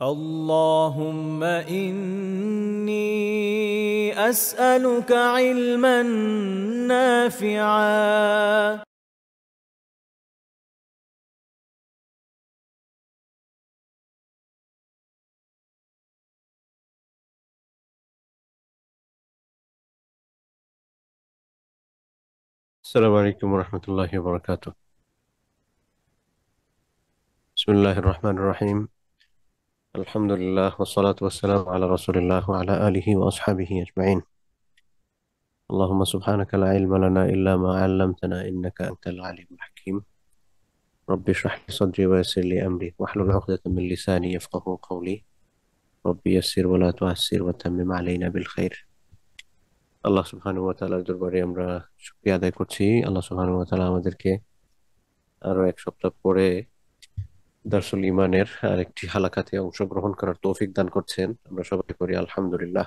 اللهم إني أسألك علما نافعا. السلام عليكم ورحمة الله وبركاته. بسم الله الرحمن الرحيم. الحمد لله والصلاة والسلام على رسول الله وعلى آله وأصحابه أجمعين. اللهم سبحانك لا علم لنا إلا ما علمتنا إنك أنت العليم الحكيم. رب اشرح لي صدري ويسر لي أمري واحلل عقدة من لساني يفقه قولي. رب يسر ولا تعسر وتمم علينا بالخير. আল্লাহ সুবহানাহু ওয়া তাআলার দরবারে আমরা শুকরিয়া আদায় করছি। আল্লাহ সুবহানাহু ওয়া তাআলা আমাদেরকে আরো এক সপ্তাহ পরে দারসুল ইমানের আরেকটি হালাকাতে অংশগ্রহণ করার তৌফিক দান করছেন। আমরা সবাই করি আলহামদুলিল্লাহ।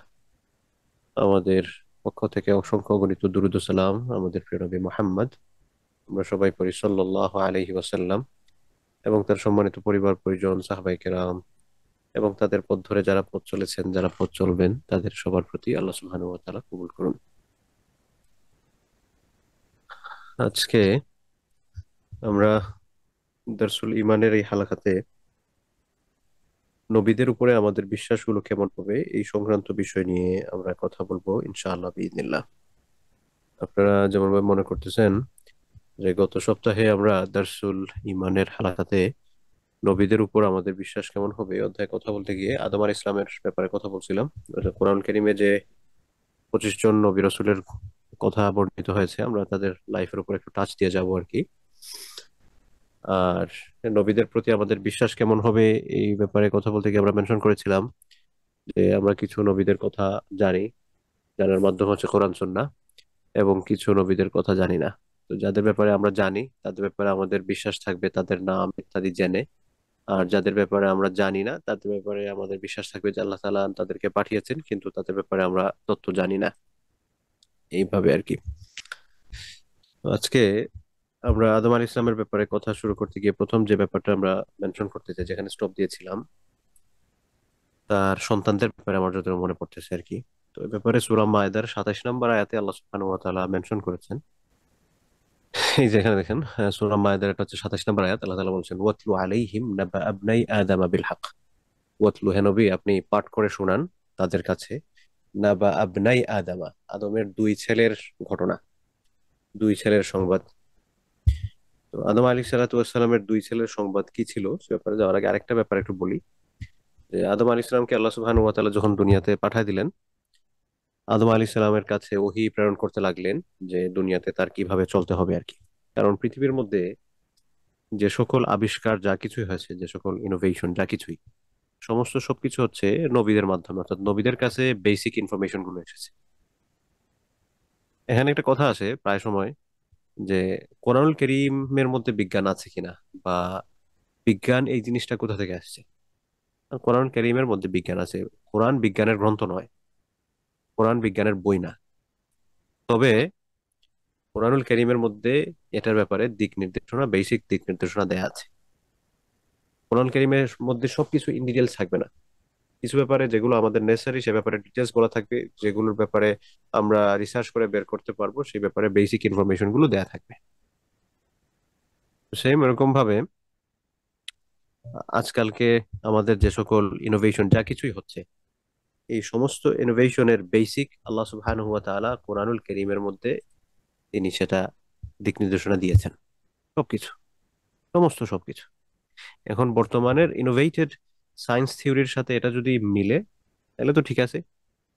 আমাদের পক্ষ থেকে অসংখ্য গণিত দুরূদ ও সালাম আমাদের প্রিয় নবী মুহাম্মদ, আমরা সবাই করি সাল্লাল্লাহু আলাইহি ওয়াসাল্লাম, এবং তার সম্মানিত পরিবার পরিজন সাহাবায়ে কেরাম এবং তাদের পথ ধরে যারা পথ চলেছেন, যারা পথ চলবেন, তাদের সবার প্রতি আল্লাহ সুবহানাহু ওয়া তাআলা কবুল করুন। আজকে আমরা দারসুল ইমানের এই হালাকাতে নবীদের উপরে আমাদের বিশ্বাসগুলো কেমন হবে এই সংক্রান্ত বিষয় নিয়ে আমরা কথা বলবো ইনশাআল্লাহ বিইذنিল্লাহ। আপনারা যেমনভাবে মনে করতেছেন যে গত সপ্তাহে আমরা দারসুল ইমানের হালাকাতে নবীদের উপর আমাদের বিশ্বাস কেমন হবে এই অধ্যায়ে কথা বলতে গিয়ে আদম আলাইহিস ইসলামের ব্যাপারে কথা বলছিলাম। কোরআন কারিমে যে 25 জন নবী রাসূলের কথা বর্ণিত হয়েছে, আমরা তাদের লাইফের উপর একটু টাচ দিয়ে যাব আর কি। আর নবীদের প্রতি আমাদের বিশ্বাস কেমন হবে এই ব্যাপারে কথা বলতে গিয়ে আমরা মেনশন করেছিলাম যে আমরা কিছু নবীদের কথা জানি, জানার মাধ্যম হচ্ছে কোরআন সুন্নাহ, এবং কিছু নবীদের কথা জানি না। তো যাদের ব্যাপারে আমরা জানি তাদের ব্যাপারে আমাদের বিশ্বাস থাকবে তাদের নাম ইত্যাদি জেনে, আর যাদের ব্যাপারে আমরা জানি না তাদের ব্যাপারে আমাদের বিশ্বাস থাকবে যে আল্লাহ তাআলা তাদেরকে পাঠিয়েছেন কিন্তু তাদের ব্যাপারে আমরা তথ্য জানি না, এইভাবে আর কি। তো আজকে আমরা আদম আলাইহিস ইসলামের ব্যাপারে কথা শুরু করতে গিয়ে প্রথম যে ব্যাপারটা আমরা মেনশন করতে চাই, যেখানে স্টপ দিয়েছিলাম, তার সন্তানদের ব্যাপারে আমার যতটা মনে পড়তেছে আর কি। তো এই ব্যাপারে সূরা মায়েদার 27 নম্বর আয়াতে আল্লাহ সুবহানাহু ওয়া তাআলা মেনশন করেছেন। এই যে এখানে দেখেন, সূরা মায়েদার এটা হচ্ছে 27 নম্বর আয়াত। আল্লাহ তাআলা বলছেন ওয়াতলু আলাইহিম নাবা আবনাই আদামা বিল হক। ওয়াতলু, হে নবী আপনি পাঠ করে শোনান তাদের কাছে নাবা আবনাই আদামা, আদমের দুই ছেলের ঘটনা, দুই ছেলের সংবাদ। তো আদম আলাইহিস সালাতু ওয়াস সালামের দুই ছেলের সংবাদ কি ছিল সে ব্যাপারে যাওয়ার আগে আরেকটা ব্যাপার একটু বলি। যে আদম আলাইহিস সালামকে আল্লাহ সুবহানাহু ওয়া তাআলা যখন দুনিয়াতে পাঠিয়ে দিলেন, আদম আলাইহিস সালামের কাছে ওহী প্রেরণ করতে লাগলেন যে দুনিয়াতে তার কিভাবে চলতে হবে আর কি। কারণ পৃথিবীর মধ্যে যে সকল আবিষ্কার যা কিছুই হয়েছে, যে সকল ইনোভেশন যা কিছুই, সমস্ত সবকিছু হচ্ছে নবীদের মাধ্যমে, অর্থাৎ নবীদের কাছে বেসিক ইনফরমেশন গুলো এসেছে। এখানে একটা কথা আছে প্রায় সময় যে কোরআনুল কারীমের মধ্যে বিজ্ঞান আছে কিনা, বা বিজ্ঞান এই জিনিসটা কোথা থেকে আসছে। আর কোরআন কারীমের মধ্যে বিজ্ঞান আছে। কোরআন বিজ্ঞানের গ্রন্থ নয়, কোরআন বিজ্ঞানের বই না। তবে কোরআনুল কারীমের মধ্যে এটার ব্যাপারে দিক নির্দেশনা, বেসিক দিক নির্দেশনা দেয়া আছে। কোরআন কারীমের মধ্যে সবকিছু ইন ডিটেলস থাকবে না, কিছু ব্যাপারে যেগুলো আমাদের নেসেসারি সে ব্যাপারে ডিটেলস বলা থাকবে, যেগুলোর ব্যাপারে আমরা রিসার্চ করে বের করতে পারবো সেই ব্যাপারে বেসিক ইনফরমেশন গুলো দেয়া থাকবে। সেম এরকম ভাবে আজকালকে আমাদের যে সকল ইনোভেশন যা কিছুই হচ্ছে, এই সমস্ত ইনোভেশনের বেসিক আল্লাহ সুবহানাহু ওয়া তাআলা কোরআনুল কারীমের মধ্যে তিনি সেটা দিক নির্দেশনা দিয়েছেন। সবকিছু, সমস্ত সবকিছু। এখন বর্তমানের ইনোভেটেড সায়েন্স থিওরির সাথে এটা যদি মিলে তাহলে তো ঠিক আছে,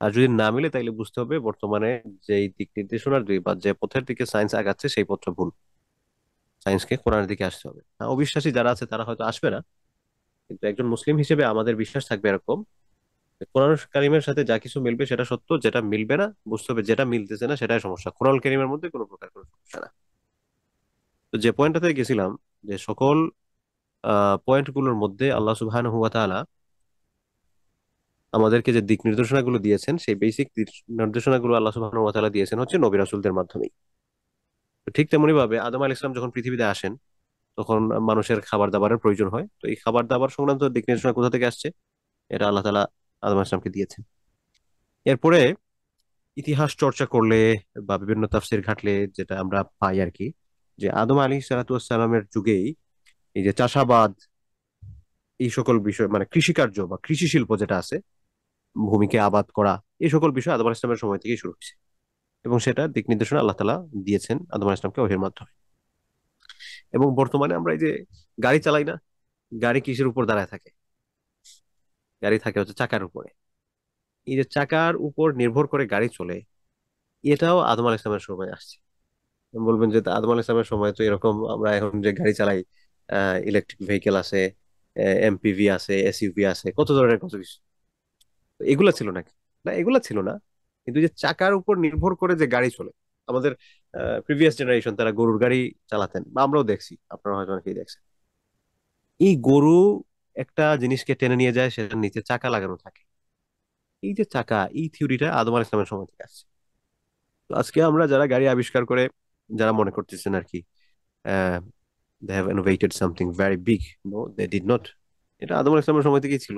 আর যদি না মিলে তাইলে বুঝতে হবে বর্তমানে যেই দিক নির্দেশনার বা যে পথের দিকে সায়েন্স আগাচ্ছে সেই পথটা ভুল। সায়েন্সকে কোরআনের দিকে আসতে হবে। হ্যাঁ, অবিশ্বাসী যারা আছে তারা হয়তো আসবে না, কিন্তু একজন মুসলিম হিসেবে আমাদের বিশ্বাস থাকবে এরকম যে কোরআন কারিমের সাথে যা কিছু মিলবে সেটা সত্য, যেটা মিলবে না বুঝতে হবে যেটা মিলতেছে না সেটাই সমস্যা, কোরআন কারিমের মধ্যে কোনো প্রকার কোনো সমস্যা না। তো যে পয়েন্টটাতে গেছিলাম, যে সকল পয়েন্ট গুলোর মধ্যে আল্লাহ সুবহানাহু ওয়া তাআলা আমাদেরকে যে দিক নির্দেশনাগুলো দিয়েছেন সেই বেসিক নির্দেশনাগুলো আল্লাহ সুবহানাহু ওয়া তাআলা দিয়েছেন হচ্ছে নবী রাসূলদের মাধ্যমেই। তো ঠিক তেমনি ভাবে আদম আলাইহিস সালাম যখন পৃথিবীতে আসেন তখন মানুষের খাবার দাবারের প্রয়োজন হয়। তো এই খাবার দাবার সংক্রান্ত দিক নির্দেশনা কোথা থেকে আসছে? এটা আল্লাহ তাআলা আদম আলাইহিস সালামকে দিয়েছেন। এরপরে ইতিহাস চর্চা করলে বা বিভিন্ন তাফসির ঘাটলে যেটা আমরা পাই আর কি, যে আদম আলী সালাতামের যুগেই এই যে চাষাবাদ, এই সকল বিষয় মানে কৃষিকার্য বা কৃষি শিল্প যেটা আছে, ভূমিকে আবাদ করা, এই সকল বিষয় আদম আলাইহিস সালামের সময় থেকেই শুরু হয়েছে। এবং সেটা দিক নির্দেশনা আল্লাহ তাআলা দিয়েছেন আদম আলাইহিস সালামকে ওহীর মাধ্যমে। এবং বর্তমানে আমরা এই যে গাড়ি চালাই না, গাড়ি কিসের উপর দাঁড়ায় থাকে? গাড়ি থাকে হচ্ছে চাকার উপরে। এই যে চাকার উপর নির্ভর করে গাড়ি চলে, এটাও আদম আলাইহিস সালামের সময় আসছে। বলবেন যে তা আদম আলাইহিস সালামের সময় তো এরকম আমরা এখন যে গাড়ি চালাই, ইলেকট্রিক ভেহিকেল আছে, এমপিভি আছে, এসইউভি আছে, কত ধরনের কত কিছু, তো এগুলা ছিল নাকি? না, এগুলা ছিল না। কিন্তু যে চাকার উপর নির্ভর করে যে গাড়ি চলে, আমাদের প্রিভিয়াস জেনারেশন তারা গরুর গাড়ি চালাতেন, বা আমরাও দেখছি, আপনারা হয়তো অনেকেই দেখছেন। এই গরু একটা জিনিসকে টেনে নিয়ে যায়, সেটার নিচে চাকা লাগানো থাকে। এই যে চাকা, এই থিওরিটা আদম আলাইহিস সালামের সময় থেকে আসছে। তো আজকে আমরা যারা গাড়ি আবিষ্কার করে, যারা মনে করতেছেন আর কি, they have innovated something very big. No, they did not. এটা আদম আলাইহিস সালামের সময় থেকেই ছিল।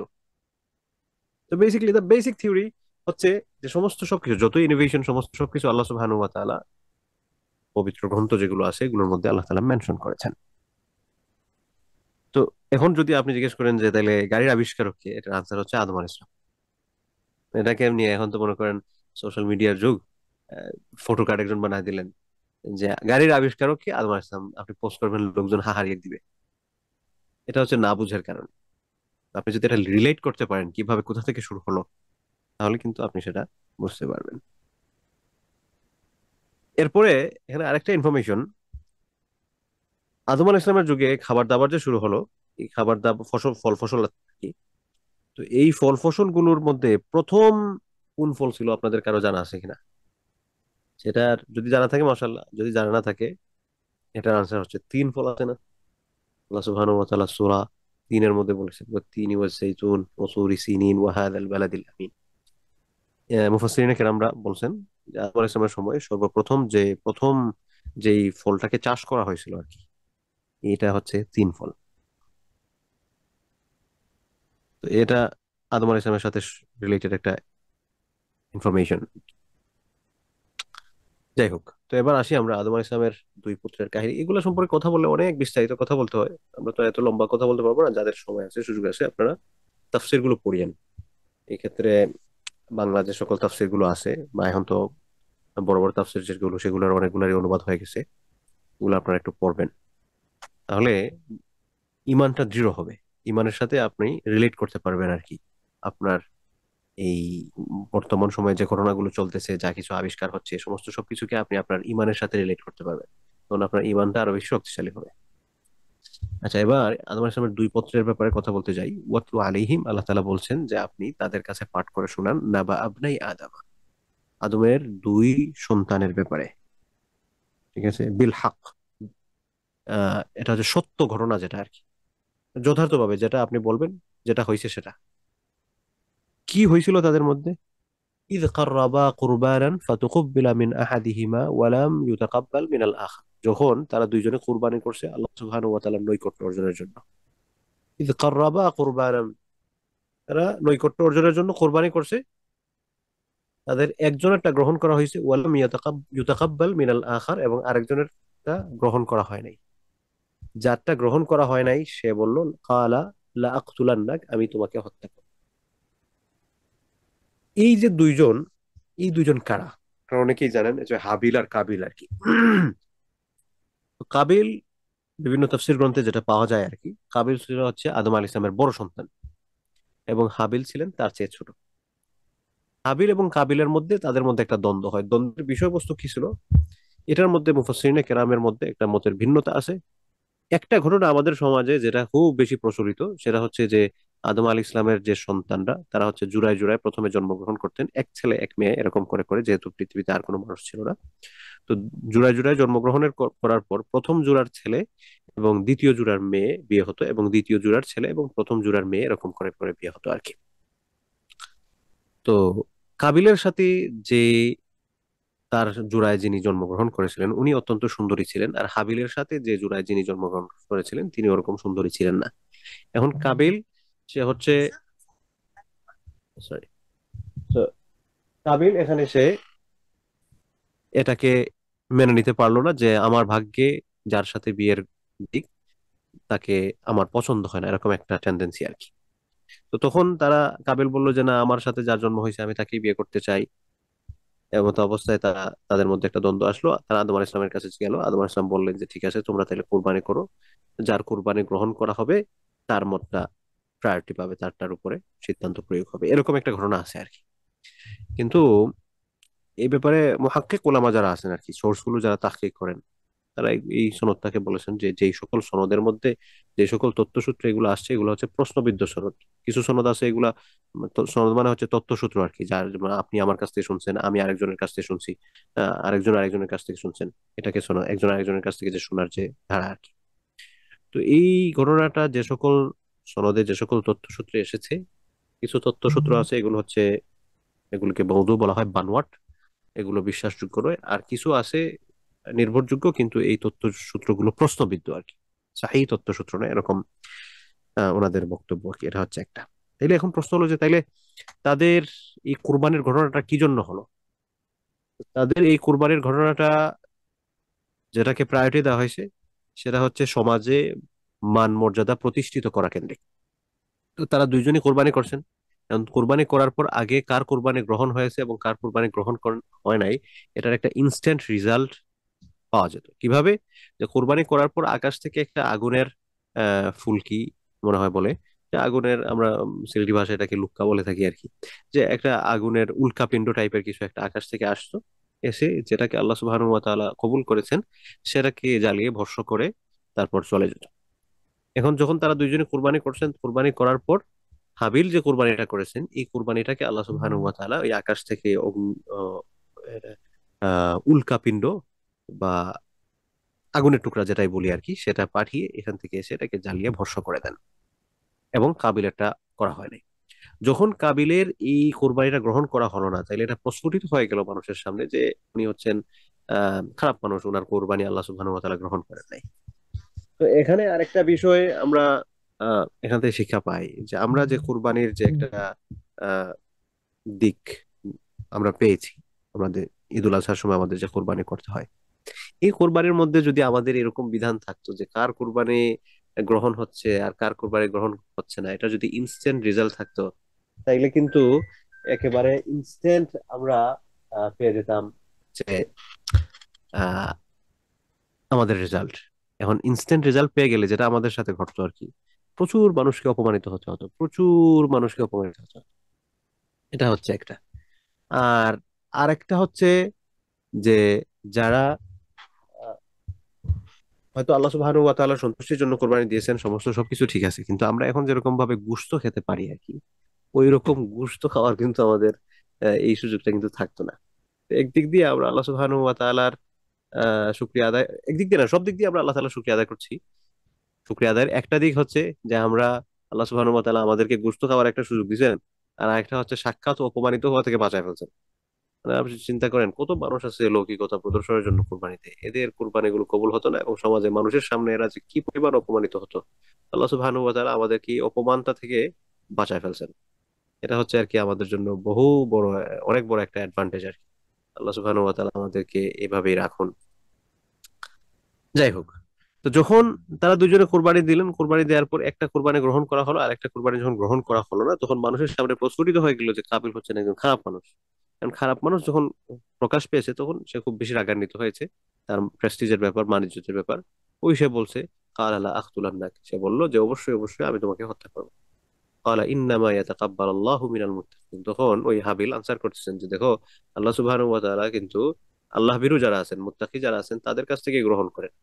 তো বেসিক্যালি দ্য বেসিক থিওরি হচ্ছে যে সমস্ত সবকিছু, যত ইনোভেশন, সমস্ত সবকিছু আল্লাহ সুবহানাহু ওয়া তাআলা পবিত্র গ্রন্থ যেগুলো আছে এগুলোর মধ্যে আল্লাহ তাআলা মেনশন করেছেন। তো এখন যদি আপনি জিজ্ঞেস করেন যে তাহলে গাড়ির আবিষ্কারক কে, এটার আনসার হচ্ছে আদম আলাইহিস সালাম। এটাকে নিয়ে এখন তো মনে করেন সোশ্যাল মিডিয়ার যুগ, ফটো কার্ড একজন বানায় দিলেন যে গাড়ির আবিষ্কারক কি, আদম আলাইহিস সালাম, আপনি পোস্ট করবেন, লোকজন হাহারিয়ে দিবে। এটা হচ্ছে না বুঝার কারণ। আপনি যদি এটা রিলেট করতে পারেন কিভাবে কোথা থেকে শুরু হলো, তাহলে কিন্তু আপনি সেটা বুঝতে পারবেন। এরপরে এখানে আরেকটা ইনফরমেশন, আদম আলাইহিস সালামের যুগে খাবার দাবার যে শুরু হলো, এই খাবার দাবার ফসল, ফল ফসল আর কি, তো এই ফল ফসল গুলোর মধ্যে প্রথম কোন ফল ছিল আপনাদের কারো জানা আছে কিনা? সেটা যদি জানা থাকে মাশাআল্লাহ, যদি জানা না থাকে এটার আনসার হচ্ছে তিন ফল আছে না, আল্লাহ সুবহানাহু ওয়া তাআলা সূরা তিনের মধ্যে বলেছেন, ওয়াত-তিনি ওয়াজ-যাইতুন ওয়া তুরি সিনিন ওয়া হাযাল বালাদিল আমিন। মুফাসসিরিনে কেরামরা বলছেন যে আদম আলাইহিস সালামের সময় সর্বপ্রথম যে প্রথম যেই ফলটাকে চাষ করা হয়েছিল আর কি, এটা হচ্ছে তিন ফল। তো এটা আদম আলাইহিস সালামের সাথে রিলেটেড একটা ইনফরমেশন। যাই হোক, তো এবার আসি আমরা আদম আলাইহিস সালামের দুই পুত্রের কাহিনী। এগুলো সম্পর্কে কথা বললে অনেক বিস্তারিত কথা বলতে হয়, আমরা তো এত লম্বা কথা বলতে পারবো না। যাদের সময় আছে, সুযোগ আছে, আপনারা তাফসির গুলো পড়িয়েন। এই ক্ষেত্রে বাংলা যে সকল তাফসির গুলো আছে, বা এখন তো বড় বড় তাফসির যেগুলো, সেগুলোর অনেকগুলোরই অনুবাদ হয়ে গেছে, এগুলো আপনারা একটু পড়বেন। তাহলে ইমানটা দৃঢ় হবে, ইমানের সাথে আপনি রিলেট করতে পারবেন আর কি। আপনার এই বর্তমান সময়ে যে ঘটনাগুলো চলতেছে, যা কিছু আবিষ্কার হচ্ছে, সমস্ত সবকিছুকে আপনি আপনার ইমানের সাথে রিলেট করতে পারবেন, তখন আপনার ইমানটা আরো বেশি শক্তিশালী হবে। আচ্ছা, এবার আদম আলাইহিস সালামের দুই পুত্রের ব্যাপারে কথা বলতে যাই। ওয়াতলু আলাইহিম, আল্লাহ তাআলা বলছেন যে আপনি তাদের কাছে পাঠ করে শোনান, নাবা আবনাই আদম, আদমের দুই সন্তানের ব্যাপারে। ঠিক আছে, বিল হক, এটা হচ্ছে সত্য ঘটনা যেটা আর কি, যথার্থভাবে যেটা আপনি বলবেন, যেটা হয়েছে সেটা। কি হয়েছিল তাদের মধ্যে? ইয কাররাবা কুরবানান ফাতুকুব্বিলা মিন আহাদিহিমা ওয়া লাম ইউতাকাব্বাল মিনাল আখার, যখন তারা দুইজনে কুরবানি করছে আল্লাহ সুবহানাহু ওয়া তাআলার নৈকট্য অর্জনের জন্য। ইয কাররাবা কুরবানান, তারা নৈকট্য অর্জনের জন্য কোরবানি করছে, তাদের একজনেরটা গ্রহণ করা হয়েছে, ওয়ালাম ইউতাকাব্বাল মিনাল আখার, এবং আরেকজনেরটা গ্রহণ করা হয় নাই। যারটা গ্রহণ করা হয় নাই সে বলল, কালা লা আকতুলান্নাক, আমি তোমাকে হত্যা করব। এই যে দুইজন, এই দুইজন কারা? আপনারা অনেকেই জানেন, এই যে হাবিল আর কাবিল আর কি। তো কাবিল, বিভিন্ন তাফসীর গ্রন্থে যেটা পাওয়া যায় আর কি, কাবিল ছিল হচ্ছে আদম আলাইহিস সালামের বড় সন্তান, এবং হাবিল ছিলেন তার চেয়ে ছোট। হাবিল এবং কাবিলের মধ্যে, তাদের মধ্যে একটা দ্বন্দ্ব হয়। দ্বন্দ্বের বিষয়বস্তু কি ছিল, এটার মধ্যে মুফাসসিরিনে কেরামের মধ্যে একটা মতের ভিন্নতা আছে। একটা ঘটনা আমাদের সমাজে যেটা খুব বেশি প্রচলিত, সেটা হচ্ছে যে আদম আলী ইসলামের যে সন্তানরা, তারা হচ্ছে জুড়ায় জুড়ায় প্রথমে জন্মগ্রহণ করতেন, এক ছেলে এক মেয়ে এরকম করে করে, যেহেতু পৃথিবীতে আর কোনো মানুষ ছিল না। তো জুড়ায় জুড়ায় জন্মগ্রহণের করার পর প্রথম জোড়ার ছেলে এবং দ্বিতীয় জোড়ার মেয়ে বিয়ে হতো, এবং দ্বিতীয় জোড়ার ছেলে এবং প্রথম জোড়ার মেয়ে এরকম করে করে বিয়ে হতো আর কি। তো কাবিলের সাথে যে তার জোড়ায় যিনি জন্মগ্রহণ করেছিলেন উনি অত্যন্ত সুন্দরী ছিলেন, আর হাবিলের সাথে যে জোড়ায় যিনি জন্মগ্রহণ করেছিলেন তিনি ওরকম সুন্দরী ছিলেন না। এখন কাবিল, সে হচ্ছে সরি। তো কাবিল এখানে সে এটাকে মেনে নিতে পারলো না যে আমার ভাগ্যে যার সাথে বিয়ের দিক তাকে আমার পছন্দ হয় না, এরকম একটা টেন্ডেন্সি আর কি। তো তখন তারা, কাবিল বলল যে না, আমার সাথে যার জন্ম হয়েছে আমি তাকেই বিয়ে করতে চাই। এমত অবস্থায় তাদের মধ্যে একটা দ্বন্দ্ব আসলো। তারা আদম আলাইহিস সালামের কাছে গেল। আদম আলাইহিস সালাম বললেন যে ঠিক আছে, তোমরা তাহলে কোরবানি করো, যার কোরবানি গ্রহণ করা হবে তার মতটা প্রায়োরিটি পাবে, তারটার উপরে সিদ্ধান্ত প্রয়োগ হবে, এরকম একটা ঘটনা আছে আর কি। কিন্তু এই ব্যাপারে মুহাক্কিক উলামা যারা আছেন আর কি, সোর্স গুলো যারা তাহকিক করেন, তারা এই সনদটাকে বলেছেন যে যেই সকল সনদের মধ্যে যে সকল তথ্যসূত্র এগুলো আসছে এগুলো হচ্ছে প্রশ্নবিদ্ধ সনদ। কিছু সনদ আছে এগুলা সনদ মানে হচ্ছে তথ্যসূত্র আর কি, যার যেমন আপনি আমার কাছ থেকে শুনছেন, আমি আরেকজনের কাছ থেকে শুনছি, আরেকজন আরেকজনের কাছ থেকে শুনছেন, এটাকে শোনা একজন আরেকজনের কাছ থেকে যে শোনার যে ধারা আর কি। তো এই ঘটনাটা যে সকল সনদে যে সকল তথ্যসূত্রে এসেছে, কিছু তথ্যসূত্র আছে এগুলো হচ্ছে, এগুলোকে মওদু বলা হয়, বানোয়াট, এগুলো বিশ্বাসযোগ্য নয়। আর কিছু আছে নির্ভরযোগ্য, কিন্তু এই তথ্য সূত্রগুলো প্রশ্নবিদ্ধ আর কি, সাহি তথ্য সূত্র নয়, এরকম ওনাদের বক্তব্য আর কি। এটা হচ্ছে একটা। তাইলে এখন প্রশ্ন হলো যে তাইলে তাদের এই কোরবানির ঘটনাটা কি জন্য হলো? তাদের এই কোরবানির ঘটনাটা যেটাকে প্রায়োরিটি দেওয়া হয়েছে সেটা হচ্ছে সমাজে মান মর্যাদা প্রতিষ্ঠিত করা কেন্দ্রিক। তো তারা দুইজনই কোরবানি করছেন। এখন কোরবানি করার পর আগে কার কোরবানি গ্রহণ হয়েছে এবং কার কোরবানি গ্রহণ হয় নাই, এটার একটা ইনস্ট্যান্ট রেজাল্ট পাওয়া যেত কিভাবে? যে কোরবানি করার পর আকাশ থেকে একটা আগুনের ফুলকি মনে হয় বলে, যে আগুনের, আমরা সিলেটি ভাষায় এটাকে লুক্কা বলে থাকি আর কি, যে একটা আগুনের উল্কাপিণ্ড টাইপের কিছু একটা আকাশ থেকে আসতো, এসে যেটাকে আল্লাহ সুবহানাহু ওয়া তাআলা কবুল করেছেন সেটাকে জ্বালিয়ে ভস্ম করে তারপর চলে যেত। এখন যখন তারা দুইজনে কোরবানি করছেন, কোরবানি করার পর হাবিল যে কোরবানিটা করেছেন এই কোরবানিটাকে আল্লাহ সুবহানাহু ওয়া তাআলা ওই আকাশ থেকে উল্কাপিণ্ড বা আগুনের টুকরা যেটাই বলি আর কি, সেটা পাঠিয়ে এখান থেকে এসে এটাকে জ্বালিয়ে ভস্ম করে দেন, এবং কাবিলেরটা করা হয় নাই। যখন কাবিলের এই কোরবানিটা গ্রহণ করা হলো না, তাইলে এটা প্রস্ফুটিত হয়ে গেল মানুষের সামনে যে উনি হচ্ছেন খারাপ মানুষ, ওনার কোরবানি আল্লাহ সুবহানাহু ওয়া তাআলা গ্রহণ করেন নাই। তো এখানে আরেকটা বিষয় আমরা এখান থেকে শিক্ষা পাই, যে আমরা যে কোরবানির যে একটা আহ, দিক আমরা পেয়েছি, আমাদের ঈদুল আজহার সময় আমাদের যে কোরবানি করতে হয়, এই কোরবানির মধ্যে যদি আমাদের এরকম বিধান থাকতো যে কার কোরবানি গ্রহণ হচ্ছে আর কার কোরবানি গ্রহণ হচ্ছে না, এটা যদি ইনস্ট্যান্ট রেজাল্ট থাকতো, তাইলে কিন্তু একেবারে ইনস্ট্যান্ট আমরা পেয়ে যেতাম যে আহ, আমাদের রেজাল্ট। এখন ইনস্ট্যান্ট রেজাল্ট পেয়ে গেলে যেটা আমাদের সাথে ঘটতো আর কি, প্রচুর মানুষকে অপমানিত হতে হতো, প্রচুর মানুষকে অপমানিত হতে হতো। এটা হচ্ছে একটা। আর আরেকটা হচ্ছে যে যারা হয়তো আল্লাহ সুবহানাহু ওয়া তাআলার সন্তুষ্টির জন্য কোরবানি দিয়েছেন, সমস্ত সবকিছু ঠিক আছে, কিন্তু আমরা এখন যেরকম ভাবে গোশত খেতে পারি আর কি, ওই রকম গোশত খাওয়ার কিন্তু আমাদের এই সুযোগটা কিন্তু থাকতো না। তো একদিক দিয়ে আমরা আল্লাহ সুবহানাহু ওয়া তাআলার শুকরিয়া আদায়, একদিক দিয়ে না, সব দিক দিয়ে আমরা আল্লাহ তাআলার শুকরিয়া আদায় করছি। শুকরিয়া আদায়ের একটা দিক হচ্ছে যে আমরা, আল্লাহ সুবহানাহু ওয়া তাআলা আমাদেরকে গোশত খাওয়ার একটা সুযোগ দিয়েছেন, আর একটা হচ্ছে সাক্ষাৎ ও অপমানিত হওয়া থেকে বাঁচায় ফেলছেন। মানে আপনি চিন্তা করেন কত মানুষ আছে লৌকিকতা প্রদর্শনের জন্য কোরবানি দেয়, এদের কোরবানিগুলো কবুল হতো না এবং সমাজে মানুষের সামনে এরা যে কি পরিমাণ অপমানিত হতো। আল্লাহ সুবহানাহু ওয়া তাআলা আমাদেরকে এই অপমানটা থেকে বাঁচায় ফেলছেন। এটা হচ্ছে আর কি আমাদের জন্য বহু বড়, অনেক বড় একটা অ্যাডভান্টেজ আর কি। আল্লাহ সুবহানাহু ওয়া তাআলা আমাদেরকে এভাবেই রাখুন। যাই হোক, তো যখন তারা দুজনে কোরবানি দিলেন, কোরবানি দেওয়ার পর একটা কোরবানি গ্রহণ করা হলো, আর একটা কোরবানি যখন গ্রহণ করা হলো না, তখন মানুষের সামনে প্রস্ফুটিত হয়ে গেল যে কাবিল হচ্ছেন একজন খারাপ মানুষ। কারণ খারাপ মানুষ যখন প্রকাশ পেয়েছে তখন সে খুব বেশি রাগান্বিত হয়েছে, তার প্রেস্টিজের ব্যাপার, মানিজ্যের ব্যাপার। ওই সে বলছে কাল আলা আখতুলান্নাক, সে বললো যে অবশ্যই অবশ্যই আমি তোমাকে হত্যা করবো। কালা ইন্নামা ইয়াতাকাব্বালাল্লাহু মিনাল মুত্তাকিন, তখন ওই হাবিল আনসার করতেছেন যে দেখো, আল্লাহ সুবহানাহু ওয়া তাআলা কিন্তু আল্লাহ ভীরু যারা আছেন, মুত্তাকি যারা আছেন তাদের কাছ থেকে গ্রহণ করেন।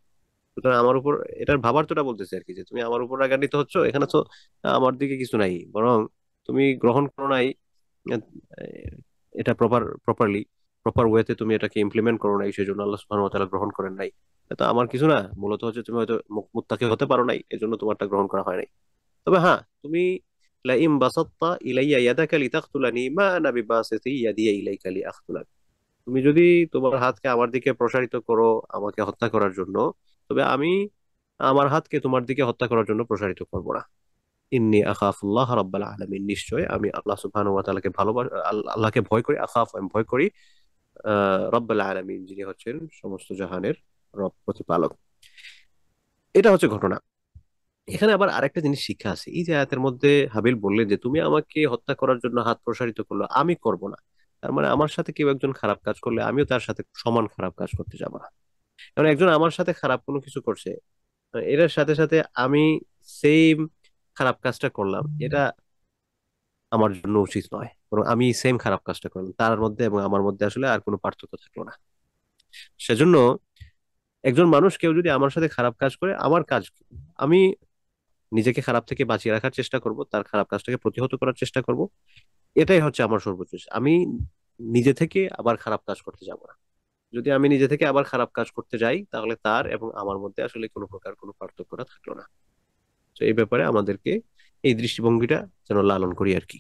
সুতরাং আমার উপর, এটার ভাবার তোটা বলতেছে আর কি, যে তুমি আমার উপর রাগান্বিত হচ্ছ, এখানে তো আমার দিকে কিছু নাই, বরং তুমি গ্রহণ করো নাই, আহ, এটা প্রপারলি প্রপার ওয়েতে তুমি এটাকে ইমপ্লিমেন্ট করো নাই, সেই জন্য আল্লাহ সুবহানাহু ওয়া তাআলা গ্রহণ করেন নাই। এটা আমার কিছু না, মূলত হচ্ছে তুমি হয়তো মুত্তাকি হতে পারো নাই, এজন্য তোমারটা গ্রহণ করা হয় নাই। তবে হ্যাঁ, তুমি লাইম বাসাত্তা ইলাইয়া ইয়াদাকা লিতাকতুলানি মা আনা বিবাসিতি ইয়াদিয়া ইলাইকা লিআকতুলাক, তুমি যদি তোমার হাতকে আমার দিকে প্রসারিত করো আমাকে হত্যা করার জন্য, তবে আমি আমার হাতকে তোমার দিকে হত্যা করার জন্য প্রসারিত করব না। ইন্নী আখাফুল্লাহ রাব্বাল আলামিন, নিশ্চয় আমি আল্লাহ সুবহানাহু ওয়া তাআলাকে ভালোবাসি, আল্লাহকে ভয় করি। আখাফ, আমি ভয় করি রব্বাল আলামিন, যিনি হচ্ছেন সমস্ত জাহানের রব, প্রতিপালক। এটা হচ্ছে ঘটনা। এখানে আবার আরেকটা জিনিস শিক্ষা আছে। এই যে আয়াতের মধ্যে হাবিল বললেন যে তুমি আমাকে হত্যা করার জন্য হাত প্রসারিত করলো, আমি করব না। তার মানে আমার সাথে কেউ একজন খারাপ কাজ করলে আমিও তার সাথে সমান খারাপ কাজ করতে যাব না। কারণ একজন আমার সাথে খারাপ কোনো কিছু করছে, এটার সাথে সাথে আমি সেম খারাপ কাজটা করলাম, এটা আমার জন্য উচিত নয়। বরং আমি সেম খারাপ কাজটা করলাম, তার মধ্যে এবং আমার মধ্যে আসলে আর কোনো পার্থক্য থাকলো না। সেজন্য একজন মানুষ কেউ যদি আমার সাথে খারাপ কাজ করে, আমার কাজ কি? আমি নিজেকে খারাপ থেকে বাঁচিয়ে রাখার চেষ্টা করব, তার খারাপ কাজটাকে প্রতিহত করার চেষ্টা করব। এটাই হচ্ছে আমার সর্বোচ্চ চেষ্টা। আমি নিজে থেকে আবার খারাপ কাজ করতে যাব না। যদি আমি নিজে থেকে আবার খারাপ কাজ করতে যাই, তাহলে তার এবং আমার মধ্যে আসলে কোনো প্রকার কোনো পার্থক্যটা থাকলো না। তো এই ব্যাপারে আমাদেরকে এই দৃষ্টিভঙ্গিটা যেন লালন করি আর কি।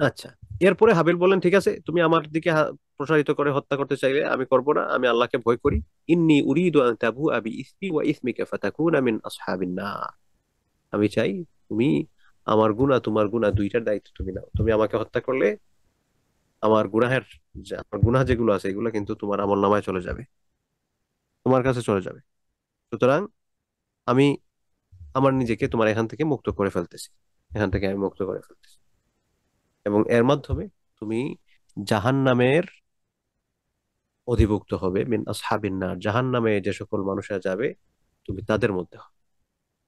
আচ্ছা, এরপরে হাবিল বললেন ঠিক আছে, তুমি আমার দিকে প্রসারিত করে হত্যা করতে চাইলে আমি করব না, আমি আল্লাহকে ভয় করি। ইন্নী উরিদু আন তাবুআ বিইসমি ওয়া ইসমিকা ফাতাকুনা মিন আসহাবিন নার। আমি চাই তুমি আমার গুনাহ তোমার গুনাহ দুইটার দায়িত্ব তুমি নাও। তুমি আমাকে হত্যা করলে আমার গুনাহের, আমার গুনাহ যেগুলো আছে এগুলো কিন্তু তোমার আমলনামায় চলে যাবে, তোমার কাছে চলে যাবে। সুতরাং আমি আমার নিজেকে তোমার এখান থেকে মুক্ত করে ফেলতেছি, এখান থেকে আমি মুক্ত করে ফেলতেছি, এবং এর মাধ্যমে তুমি জাহান্নামের অধিভুক্ত হবে। মিন আসহাবিন নার, জাহান্নামে যে সকল মানুষরা যাবে তুমি তাদের মধ্যে হবে।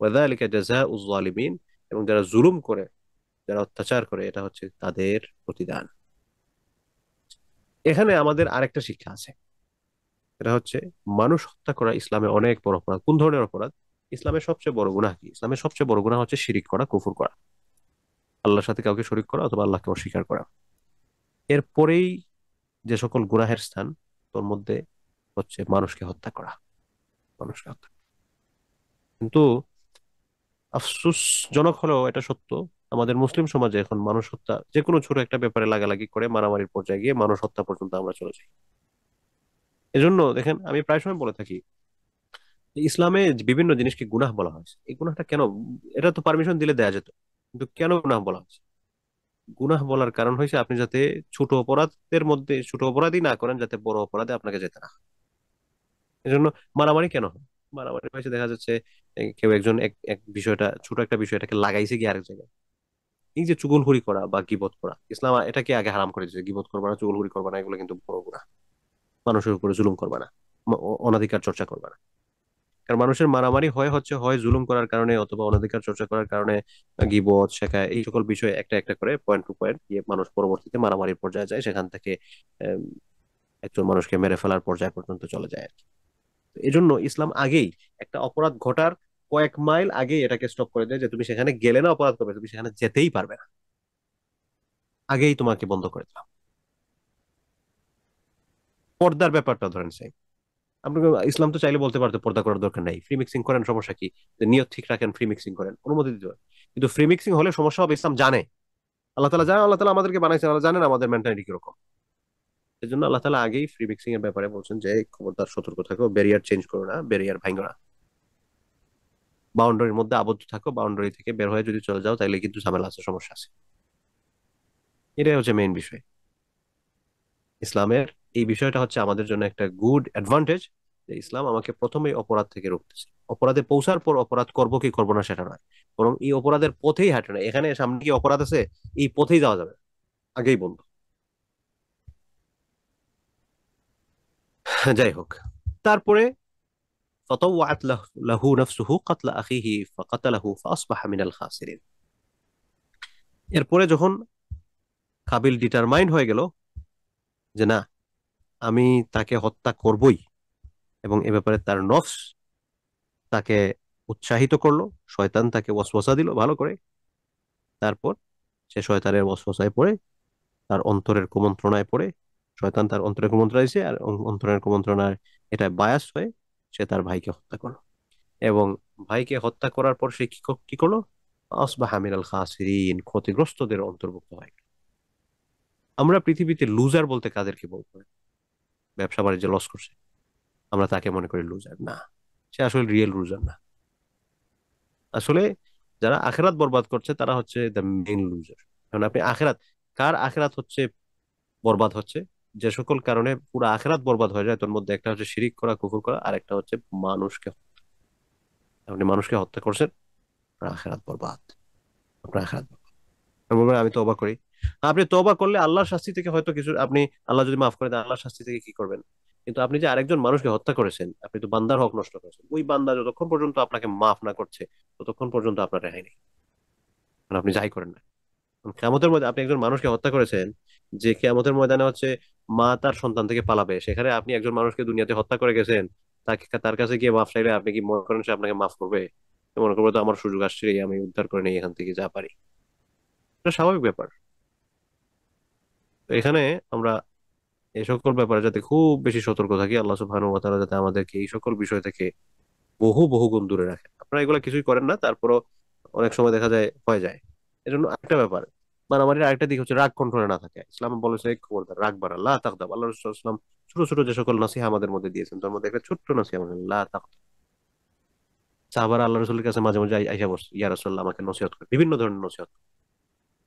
ওয়াযালিকা জাযাউয যালিমিন, এবং যারা জুলুম করে, যারা অত্যাচার করে, এটা হচ্ছে তাদের প্রতিদান। এখানে আমাদের আরেকটা শিক্ষা আছে। এটা হচ্ছে মানুষ হত্যা করা ইসলামে অনেক বড় অপরাধ। কোন ধরনের অপরাধ? ইসলামের সবচেয়ে বড় গুনাহ কি? ইসলামের সবচেয়ে বড় গুনাহ হচ্ছে শিরিক করা, কুফর করা, আল্লাহর সাথে কাউকে শরীক করা অথবা আল্লাহকে অস্বীকার করা। এরপরেই যে সকল গুনাহের স্থান, তোর মধ্যে হচ্ছে মানুষকে হত্যা করা, মানুষকে হত্যা। কিন্তু আফসোসজনক হলেও এটা সত্য, আমাদের মুসলিম সমাজে এখন মানুষ হত্যা যে কোনো ছোট একটা ব্যাপারে লাগালাগি করে মারামারির পর্যায়ে গিয়ে মানুষ হত্যা পর্যন্ত আমরা চলে যাই। এজন্য দেখেন, আমি প্রায় সময় বলে থাকি যে ইসলামে যে বিভিন্ন জিনিসকে গুনাহ বলা হয়েছে, এই গুনাহটা কেন? এটা তো পারমিশন দিলে দেয়া যেত, কিন্তু কেন গুনাহ বলা হয়েছে? গুনাহ বলার কারণ হয়েছে আপনি যাতে ছোট অপরাধের মধ্যে ছোট অপরাধই না করেন, যাতে বড় অপরাধে আপনাকে যেতে না হয়। এজন্য মারামারি কেন হয়? মারামারি হয়েছে দেখা যাচ্ছে কেউ একজন এক এক বিষয়টা, ছোট একটা বিষয়টাকে লাগাইছে গিয়ে আরেক জায়গায়। এই যে চুগলখড়ি করা বা গীবত করা, ইসলাম এটাকে আগে হারাম করে দিয়েছে। গীবত করবা না, চুগলখড়ি করবা না, এগুলো কিন্তু বড় গুনাহ। মানুষের উপরে জুলুম করবা না, অনাধিকার চর্চা করবা না। কারণ মানুষের মারামারি হচ্ছে হয় জুলুম করার কারণে অথবা অনধিকার চর্চা করার কারণে। গীবত, শেখা, এই সকল বিষয় একটা একটা করে পয়েন্ট টু পয়েন্ট গিয়ে মানুষ পরবর্তীতে মারামারির পর্যায়ে যায়, সেখান থেকে আম, একজন মানুষকে মেরে ফেলার পর্যায়ে পর্যন্ত চলে যায় আর কি। তো এই জন্য ইসলাম আগেই একটা অপরাধ ঘটার কয়েক মাইল আগেই এটাকে স্টপ করে দেয়, যে তুমি সেখানে গেলে না অপরাধ করবে, তুমি সেখানে যেতেই পারবে না, আগেই তোমাকে বন্ধ করে দিলাম। পর্দার ব্যাপারটা ধরেন সেই, আপনাকে ইসলাম তো চাইলে বলতে পারতো পর্দা করার দরকার নাই, ফ্রি মিক্সিং করেন, সমস্যা কি? যে নিয়ত ঠিক রাখেন, ফ্রি মিক্সিং করেন, অনুমতি দিতে পারে। কিন্তু ফ্রি মিক্সিং হলে সমস্যা হবে, ইসলাম জানে, আল্লাহ তালা জানে, আল্লাহ তালা আমাদেরকে বানাইছেন, আল্লাহ জানেন আমাদের মেন্টালিটি কিরকম। এই জন্য আল্লাহ তালা আগেই ফ্রি মিক্সিং এর ব্যাপারে বলছেন যে খবরদার, সতর্ক থাকো, ব্যারিয়ার চেঞ্জ করো না, ব্যারিয়ার ভাঙো না, বাউন্ডারির মধ্যে আবদ্ধ থাকো, বাউন্ডারি থেকে বের হয়ে যদি চলে যাও তাহলে কিন্তু ঝামেলা আছে, সমস্যা আছে। এটাই হচ্ছে মেইন বিষয় ইসলামের। এই বিষয়টা হচ্ছে আমাদের জন্য একটা গুড অ্যাডভান্টেজ, যে ইসলাম আমাকে প্রথমেই অপরাধ থেকে রুখতেছে। অপরাধে পৌঁছার পর অপরাধ করবো কি করবো না সেটা নয়, বরং এই অপরাধের পথেই হাঁটে না, এখানে সামনে কি অপরাধ আছে, এই পথেই যাওয়া যাবে না, আগেই বন্ধ। যাই হোক, তারপরে فطوعت له نفسه قتل أخيه فقتله فأصبح من الخاسرين। এরপরে যখন কাবিল ডিটারমাইন্ড হয়ে গেল যে না, আমি তাকে হত্যা করবই, এবং এ ব্যাপারে তার নফস তাকে উৎসাহিত করলো, শয়তান তাকে ওয়াসওয়াসা দিল ভালো করে। তারপর সে শয়তানের ওয়াসওয়াসায় পড়ে, তার অন্তরের কুমন্ত্রণায় পড়ে, শয়তান তার অন্তরের কুমন্ত্রণা দিয়েছে, আর অন্তরের কুমন্ত্রণায় এটা বায়াস হয়ে সে তার ভাইকে হত্যা করলো। এবং ভাইকে হত্যা করার পর সে কি করলো? আসবাহা মিনাল খাসিরিন, ক্ষতিগ্রস্তদের অন্তর্ভুক্ত হয়। আমরা পৃথিবীতে লুজার বলতে কাদেরকে বলবো? ব্যবসা বাণিজ্যে লস করছে, আমরা তাকে মনে করি লুজার। না, সে আসলে রিয়েল লুজার না। আসলে যারা আখেরাত বরবাদ করছে তারা হচ্ছে দ্য মেইন লুজার। কারণ আপনি আখেরাত, কার আখেরাত হচ্ছে বরবাদ হচ্ছে, যে সকল কারণে পুরো আখেরাত বরবাদ হয়ে যায়, তোর মধ্যে একটা হচ্ছে শিরিক করা, কুফর করা, আর একটা হচ্ছে মানুষকে, আপনি মানুষকে হত্যা করছেন, আপনার আখেরাত বরবাদ, আপনার আখেরাত বরবাদ। আমি বলবো, আমি তওবা করি। আপনি তওবা করলে আল্লাহর শাস্তি থেকে হয়তো কিছু, আপনি আল্লাহ যদি মাফ করে দেন, আল্লাহর শাস্তি থেকে কি করবেন? কিন্তু আপনি যে আরেকজন মানুষকে হত্যা করেছেন, আপনি তো বান্দার হক নষ্ট করেছেন। ওই বান্দা যতক্ষণ পর্যন্ত আপনাকে মাফ না করছে, ততক্ষণ পর্যন্ত আপনার রেহাই নেই, মানে আপনি যাই করেন না। কিয়ামতের মধ্যে আপনি একজন মানুষকে হত্যা করেছেন, যে কিয়ামতের ময়দানে হচ্ছে মা তার সন্তান থেকে পালাবে, সেখানে আপনি একজন মানুষকে দুনিয়াতে হত্যা করে গেছেন, তাকে, তার কাছে গিয়ে মাফ চাইলে আপনি কি মনে করেন সে আপনাকে মাফ করবে? মনে করবো তো আমার সুযোগ আসছে, আমি উদ্ধার করে নিই এখান থেকে যা পারি। এটা স্বাভাবিক ব্যাপার। তো এখানে আমরা এই সকল ব্যাপারে যাতে খুব বেশি সতর্ক থাকি, আল্লাহ সুবহানাহু ওয়া তাআলা যাতে আমাদেরকে এই সকল বিষয় থেকে বহু বহু গুণ দূরে রাখে। আপনারা এগুলো কিছুই করেন না, তারপরও অনেক সময় দেখা যায় হয়ে যায়। এজন্য একটা ব্যাপার, মারামারির আরেকটা দিক হচ্ছে রাগ কন্ট্রোলে না থাকে। ইসলাম বলেছে খবরদার রাগ বাড়া, লা তাগদাব। আল্লাহ রাসূল সাল্লাল্লাহু আলাইহি ওয়াসাল্লাম ছোট ছোট যে সকল নসিহা আমাদের মধ্যে দিয়েছেন, তার মধ্যে একটা ছোট্ট নসিহা আমাদের, লা তাগদাব। সাহাবারা আল্লাহ রাসূলের কাছে মাঝে মাঝে আইসা বসে, ইয়া রাসূলুল্লাহ আমাকে নসিহত করে, বিভিন্ন ধরনের নসিহত।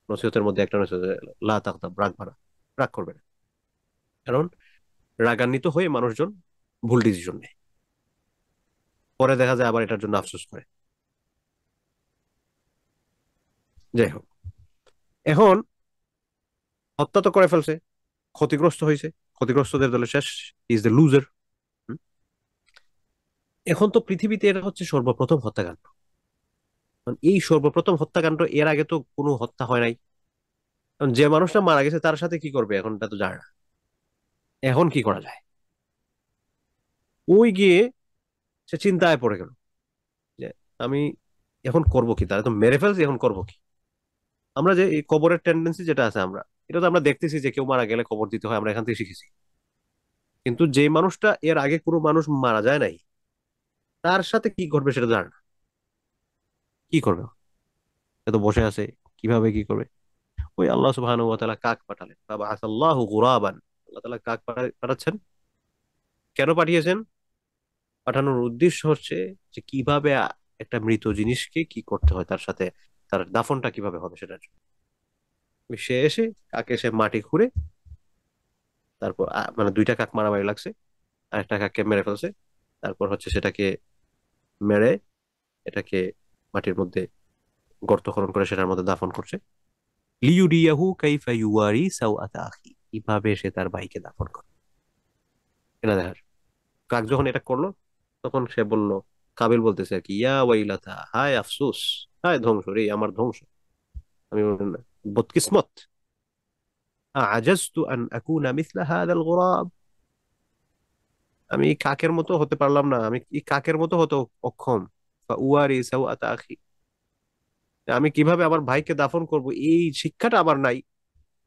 নসিহতের মধ্যে একটা নসিহত, লা তাগদাব, রাগ বাড়া, রাগ করবে না। কারণ রাগান্বিত হয়ে মানুষজন ভুল ডিসিশন নেয়, পরে দেখা যায় আবার এটার জন্য আফসোস করে। যাই হোক, এখন হত্যা তো করে ফেলছে, ক্ষতিগ্রস্ত হয়েছে, ক্ষতিগ্রস্তদের দলে শেষ, ইজ দ্য লুজার। এখন তো পৃথিবীতে এটা হচ্ছে সর্বপ্রথম হত্যাকাণ্ড। কারণ এই সর্বপ্রথম হত্যাকাণ্ড, এর আগে তো কোনো হত্যা হয় নাই। কারণ যে মানুষটা মারা গেছে তার সাথে কি করবে এখন, এটা তো জানে না। এখন কি করা যায়? ওই গিয়ে সে চিন্তায় পড়ে গেল যে আমি এখন করব কি, তারা তো মেরে ফেলছে, এখন করব কি? আমরা যে এই কবরের টেন্ডেন্সি যেটা আছে, আমরা এটা তো আমরা দেখতেছি যে কেউ মারা গেলে কবর দিতে হয়, আমরা এখান থেকে শিখেছি। কিন্তু যে মানুষটা এর আগে কোনো মানুষ মারা যায় নাই, তার সাথে কি করবে সেটা জানে না। কি করবে? সে তো বসে আছে, কিভাবে কি করবে? ওই আল্লাহ সুবহানাহু ওয়া তাআলা কাক পাঠালেন, ফাবাআসাল্লাহু গুরাবান। আল্লাহ তাআলা কাক পাঠাচ্ছেন। কেন পাঠিয়েছেন? পাঠানোর উদ্দেশ্য হচ্ছে যে কিভাবে একটা মৃত জিনিসকে কি করতে হয়, তার সাথে তার দাফনটা কিভাবে হবে সেটার জন্য। সে এসে, কাকে সে মাটি খুঁড়ে, তারপর মানে দুইটা কাক মারামারি লাগছে, আর একটা কাককে মেরে ফেলছে। তারপর হচ্ছে সেটাকে মেরে, এটাকে মাটির মধ্যে গর্ত খনন করে সেটার মধ্যে দাফন করছে। লিইউরিয়াহু কাইফা ইউয়ারি সাওআতা আখি, কিভাবে সে তার ভাইকে দাফন করে এটা দেখার। কাক যখন এটা করলো, তখন সে বলল, কাবিল বলতেছে আর কি, ইয়া ওয়াইলাতা, হায় আফসোস, হায় ধ্বংস রে, আমার ধ্বংস। আমি বললাম, বদকিসমত, আজাজতু আন আকুনা মিসলা হাদাল গুরাব। আমি এই কাকের মতো হতে পারলাম না, আমি এই কাকের মতো হতে অক্ষম। উয়ারি সাওআতা আখি, আমি কিভাবে আমার ভাইকে দাফন করব এই শিক্ষাটা আমার নাই।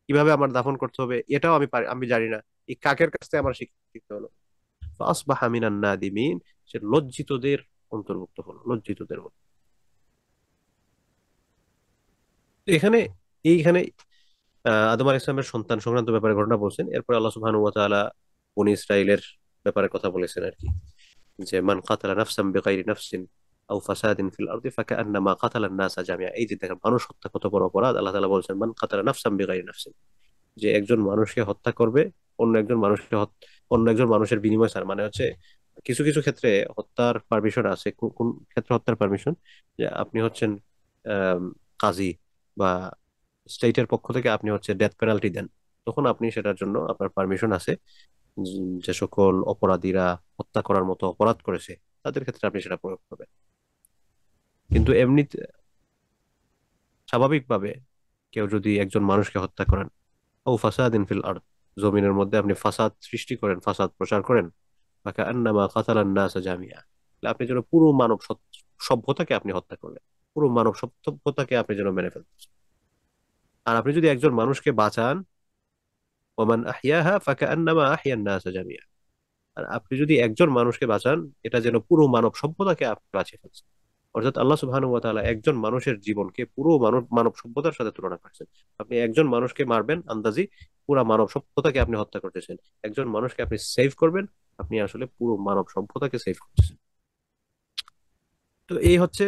কিভাবে আমার দাফন করতে হবে এটাও আমি জানি না। এই কাকের কাছ থেকে আমার শিখতে হলো। ফাসবাহা মিনান নাদিমিন, সে লজ্জিতদের অন্তর্ভুক্ত হলো, লজ্জিতদের মধ্যে। এখানে, এইখানে আদম আলাইহিস সালামের সন্তান সংক্রান্ত ব্যাপারে ঘটনা বলছেন। এরপর আল্লাহ সুবহানাহু ওয়া তাআলা বনী ইসরাইলের ব্যাপারে কথা বলেছেন আর কি, যে মান কাতালা নাফসান বিগাইরি নাফসিন আও ফাসাদিন ফিল আরদি ফাকান্নামা কাতালান নাসা জামিআ। এই যে দেখেন, মানুষ হত্যা কত বড় অপরাধ। আল্লাহ তাআলা বলছেন, মান কাতালা নাফসান বিগাইরি নাফসিন, যে একজন মানুষকে হত্যা করবে, অন্য একজন মানুষকে অন্য একজন মানুষের বিনিময় ছাড়া। মানে হচ্ছে কিছু কিছু ক্ষেত্রে হত্যার পারমিশন আছে। কোন কোন ক্ষেত্রে হত্যার পারমিশন? যে আপনি হচ্ছেন আম, কাজী বা স্টেটের পক্ষ থেকে আপনি হচ্ছে ডেথ পেনাল্টি দেন, তখন আপনি সেটার জন্য আপনার পারমিশন আছে। যে সকল অপরাধীরা হত্যা করার মতো অপরাধ করেছে, তাদের ক্ষেত্রে আপনি সেটা প্রয়োগ করবেন। কিন্তু এমনি স্বাভাবিকভাবে কেউ যদি একজন মানুষকে হত্যা করেন, ও ফাসাদিন ফিল আরদ, জমিনের মধ্যে আপনি ফাসাদ সৃষ্টি করেন, ফাসাদ প্রচার করেন, ফাকান্নামা কাতালান নাসা জামিআ, তাহলে আপনি যেন পুরো মানব সভ্যতাকে আপনি হত্যা করলেন, পুরো মানব সভ্যতাকে আপনি যেন মেরে ফেলতেছেন। আর আপনি যদি একজন মানুষকে বাঁচান, ওমান আহইয়াহা ফাকান্নামা আহইয়ান নাসা জামিআ, আর আপনি যদি একজন মানুষকে বাঁচান, এটা যেন পুরো মানব সভ্যতাকে আপনি বাঁচিয়ে ফেলছেন। অর্থাৎ আল্লাহ সুবহানাহু ওয়া তাআলা একজন মানুষের জীবনকে পুরো মানব মানব সভ্যতার সাথে তুলনা করেছেন। আপনি একজন মানুষকে মারবেন আন্দাজি, পুরো মানব সভ্যতাকে আপনি হত্যা করতেছেন। একজন মানুষকে আপনি সেভ করবেন, আপনি আসলে পুরো মানব সভ্যতাকে সেভ করতেছেন। তো এই হচ্ছে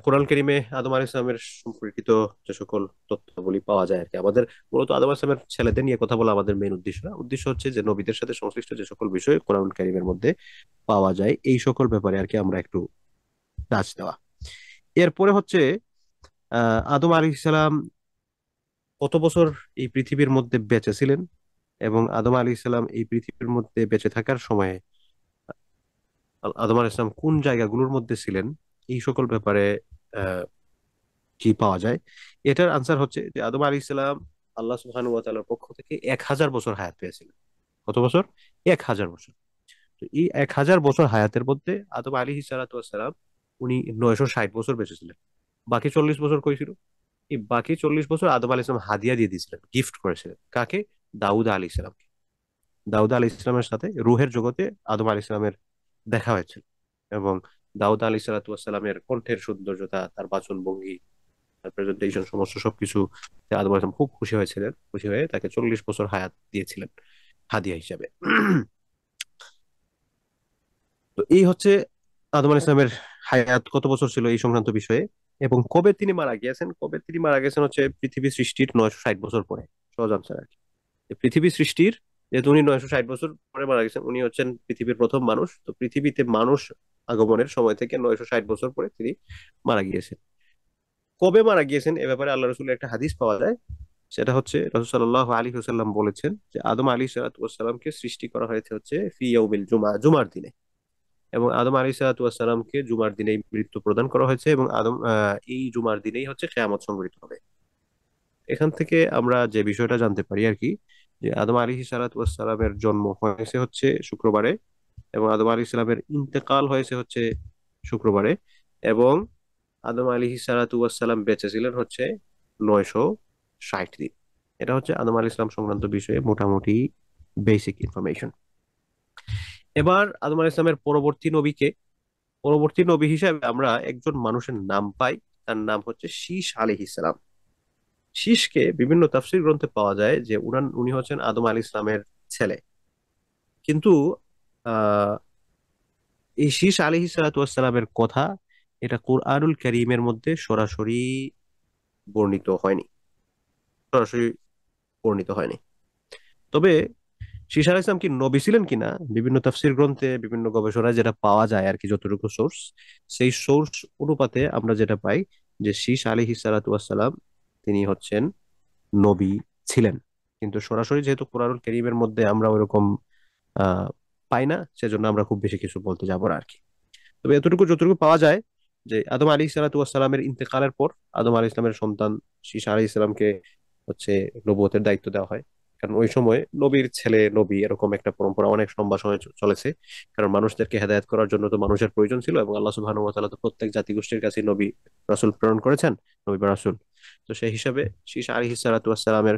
কোরআন কারীমে আদম আলাইহিস সালামের সম্পর্কিত যে সকল তথ্যাবলী পাওয়া যায় আর কি। আমাদের মূলত আদম আলাইহিস সালামের ছেলেদের নিয়ে কথা বলা আমাদের মেইন উদ্দেশ্য না। উদ্দেশ্য হচ্ছে যে নবীদের সাথে সংশ্লিষ্ট যে সকল বিষয় কোরআন কারীমের মধ্যে পাওয়া যায় এই সকল ব্যাপারে আর কি আমরা একটু টাচ দেওয়া। এরপরে হচ্ছে আদম আলাইহিস সালাম কত বছর এই পৃথিবীর মধ্যে বেঁচে ছিলেন, এবং আদম আলাইহিস সালাম এই পৃথিবীর মধ্যে বেঁচে থাকার সময়ে আদম আলাইহিস সালাম কোন জায়গাগুলোর মধ্যে ছিলেন, এই সকল ব্যাপারে কি পাওয়া যায়। এটার আনসার হচ্ছে যে আদম আলাইহিস সালাম আল্লাহ সুবহানাহু ওয়া তাআলার পক্ষ থেকে 1000 বছর হায়াত পেয়েছিলেন। কত বছর? 1000 বছর। তো এই 1000 বছর হায়াতের মধ্যে আদম আলাইহিস সালাতু ওয়াস সালাম উনি 960 বছর বেঁচে ছিলেন। বাকি 40 বছর কই ছিল? এই বাকি 40 বছর আদম আলাইহিস সালাম হাদিয়া দিয়ে দিয়েছিলেন, গিফট করেছিলেন কাকে? দাউদ আলাইহিস সালামকে। দাউদ আলাইহিস সালামের সাথে রুহের জগতে আদম আলাইহিস সালামের দেখা হয়েছিল, এবং দাউদ আলাইহিস সালাতু ওয়াস সালামের কণ্ঠের সৌন্দর্যতা, তার বাচন ভঙ্গি, তার প্রেজেন্টেশন, সমস্ত সবকিছু আদম আলাইহিস সালাম খুব খুশি হয়েছিলেন। খুশি হয়ে তাকে 40 বছর হায়াত দিয়েছিলেন হাদিয়া হিসাবে। তো এই হচ্ছে আদম আলাইহিস সালামের হায়াত কত বছর ছিল এই সংক্রান্ত বিষয়ে। এবং কবে তিনি মারা গিয়েছেন? কবে তিনি মারা গেছেন হচ্ছে পৃথিবী সৃষ্টির 960 বছর পরে। সহজ আনসার আর কি। যে পৃথিবী সৃষ্টির, যেহেতু উনি 960 বছর পরে মারা গেছেন, উনি হচ্ছেন পৃথিবীর প্রথম মানুষ, তো পৃথিবীতে মানুষ আগমনের সময় থেকে 960 বছর পরে তিনি মারা গিয়েছেন। কবে মারা গিয়েছেন এ ব্যাপারে আল্লাহ রসুলের একটা হাদিস পাওয়া যায়। সেটা হচ্ছে রাসূল সাল্লাল্লাহু আলাইহি ওয়াসাল্লাম বলেছেন যে আদম আলাইহিস সালাতু ওয়াস সালামকে সৃষ্টি করা হয়েছে হচ্ছে ফি ইয়াউমিল জুমআ, জুমার দিনে। এবং আদম আলাইহিস সালাতু ওয়াস সালামকে জুমার দিনেই মৃত্যু প্রদান করা হয়েছে, এবং এই জুমার দিনেই হচ্ছে কিয়ামত সংঘটিত হবে। এখান থেকে আমরা যে বিষয়টা জানতে পারি আর কি, যে আদম আলাইহিস সালাতু ওয়াস সালামের জন্ম হয়েছে হচ্ছে শুক্রবারে, এবং আদম আলাইহিস সালামের ইন্তেকাল হয়েছে হচ্ছে শুক্রবারে, এবং আদম আলাইহিস সালাতু ওয়াস সালাম বেঁচে ছিলেন হচ্ছে 960 দিন। এটা হচ্ছে আদম আলাইহিস সালাম সংক্রান্ত বিষয়ে মোটামুটি বেসিক ইনফরমেশন। এবার আদম আলাইহিস সালামের পরবর্তী নবীকে, পরবর্তী নবী হিসেবে আমরা একজন মানুষের নাম পাই। তার নাম হচ্ছে শীস আলাইহিস সালাম। শীসকে বিভিন্ন তাফসীর গ্রন্থে পাওয়া যায় যে উনি হচ্ছেন আদম আলাইহিস সালামের ছেলে। কিন্তু আহ এই শীস আলাইহিস সালাতু ওয়াস সালামের কথা এটা কুরআনুল কারীমের মধ্যে সরাসরি বর্ণিত হয়নি, সরাসরি বর্ণিত হয়নি। তবে শীস আলাইহিস সালাম কি নবী ছিলেন কিনা বিভিন্ন তাফসীর গ্রন্থে, বিভিন্ন গবেষণায় যেটা পাওয়া যায় আর কি, যতটুকু সোর্স, সেই সোর্স অনুপাতে আমরা যেটা পাই যে শীস আলাইহিস সালাতু ওয়াস সালাম তিনি হচ্ছেন নবী ছিলেন। কিন্তু সরাসরি যেহেতু কোরআনুল কারীমের মধ্যে আমরা ওইরকম আহ পাই না, সেজন্য আমরা খুব বেশি কিছু বলতে যাবো না আর কি। তবে এতটুকু যতটুকু পাওয়া যায় যে আদম আলী সালাতু ওয়াসসালামের ইন্তেকালের পর আদম আলী ইসলামের সন্তান শীস আলী ইসলামকে হচ্ছে নবুয়তের দায়িত্ব দেওয়া হয়। কারণ ওই সময় নবীর ছেলে নবী এরকম একটা পরম্পরা অনেক লম্বা সময় চলেছে। কারণ মানুষদেরকে হেদায়েত করার জন্য তো মানুষের প্রয়োজন ছিল, এবং আল্লাহ সুবহানাহু ওয়া তাআলা তো প্রত্যেক জাতিগোষ্ঠীর কাছে নবী রাসূল প্রেরণ করেছেন, নবী বা রাসূল। তো সেই হিসাবে শীস আলাইহিস সালাতু ওয়াসসালামের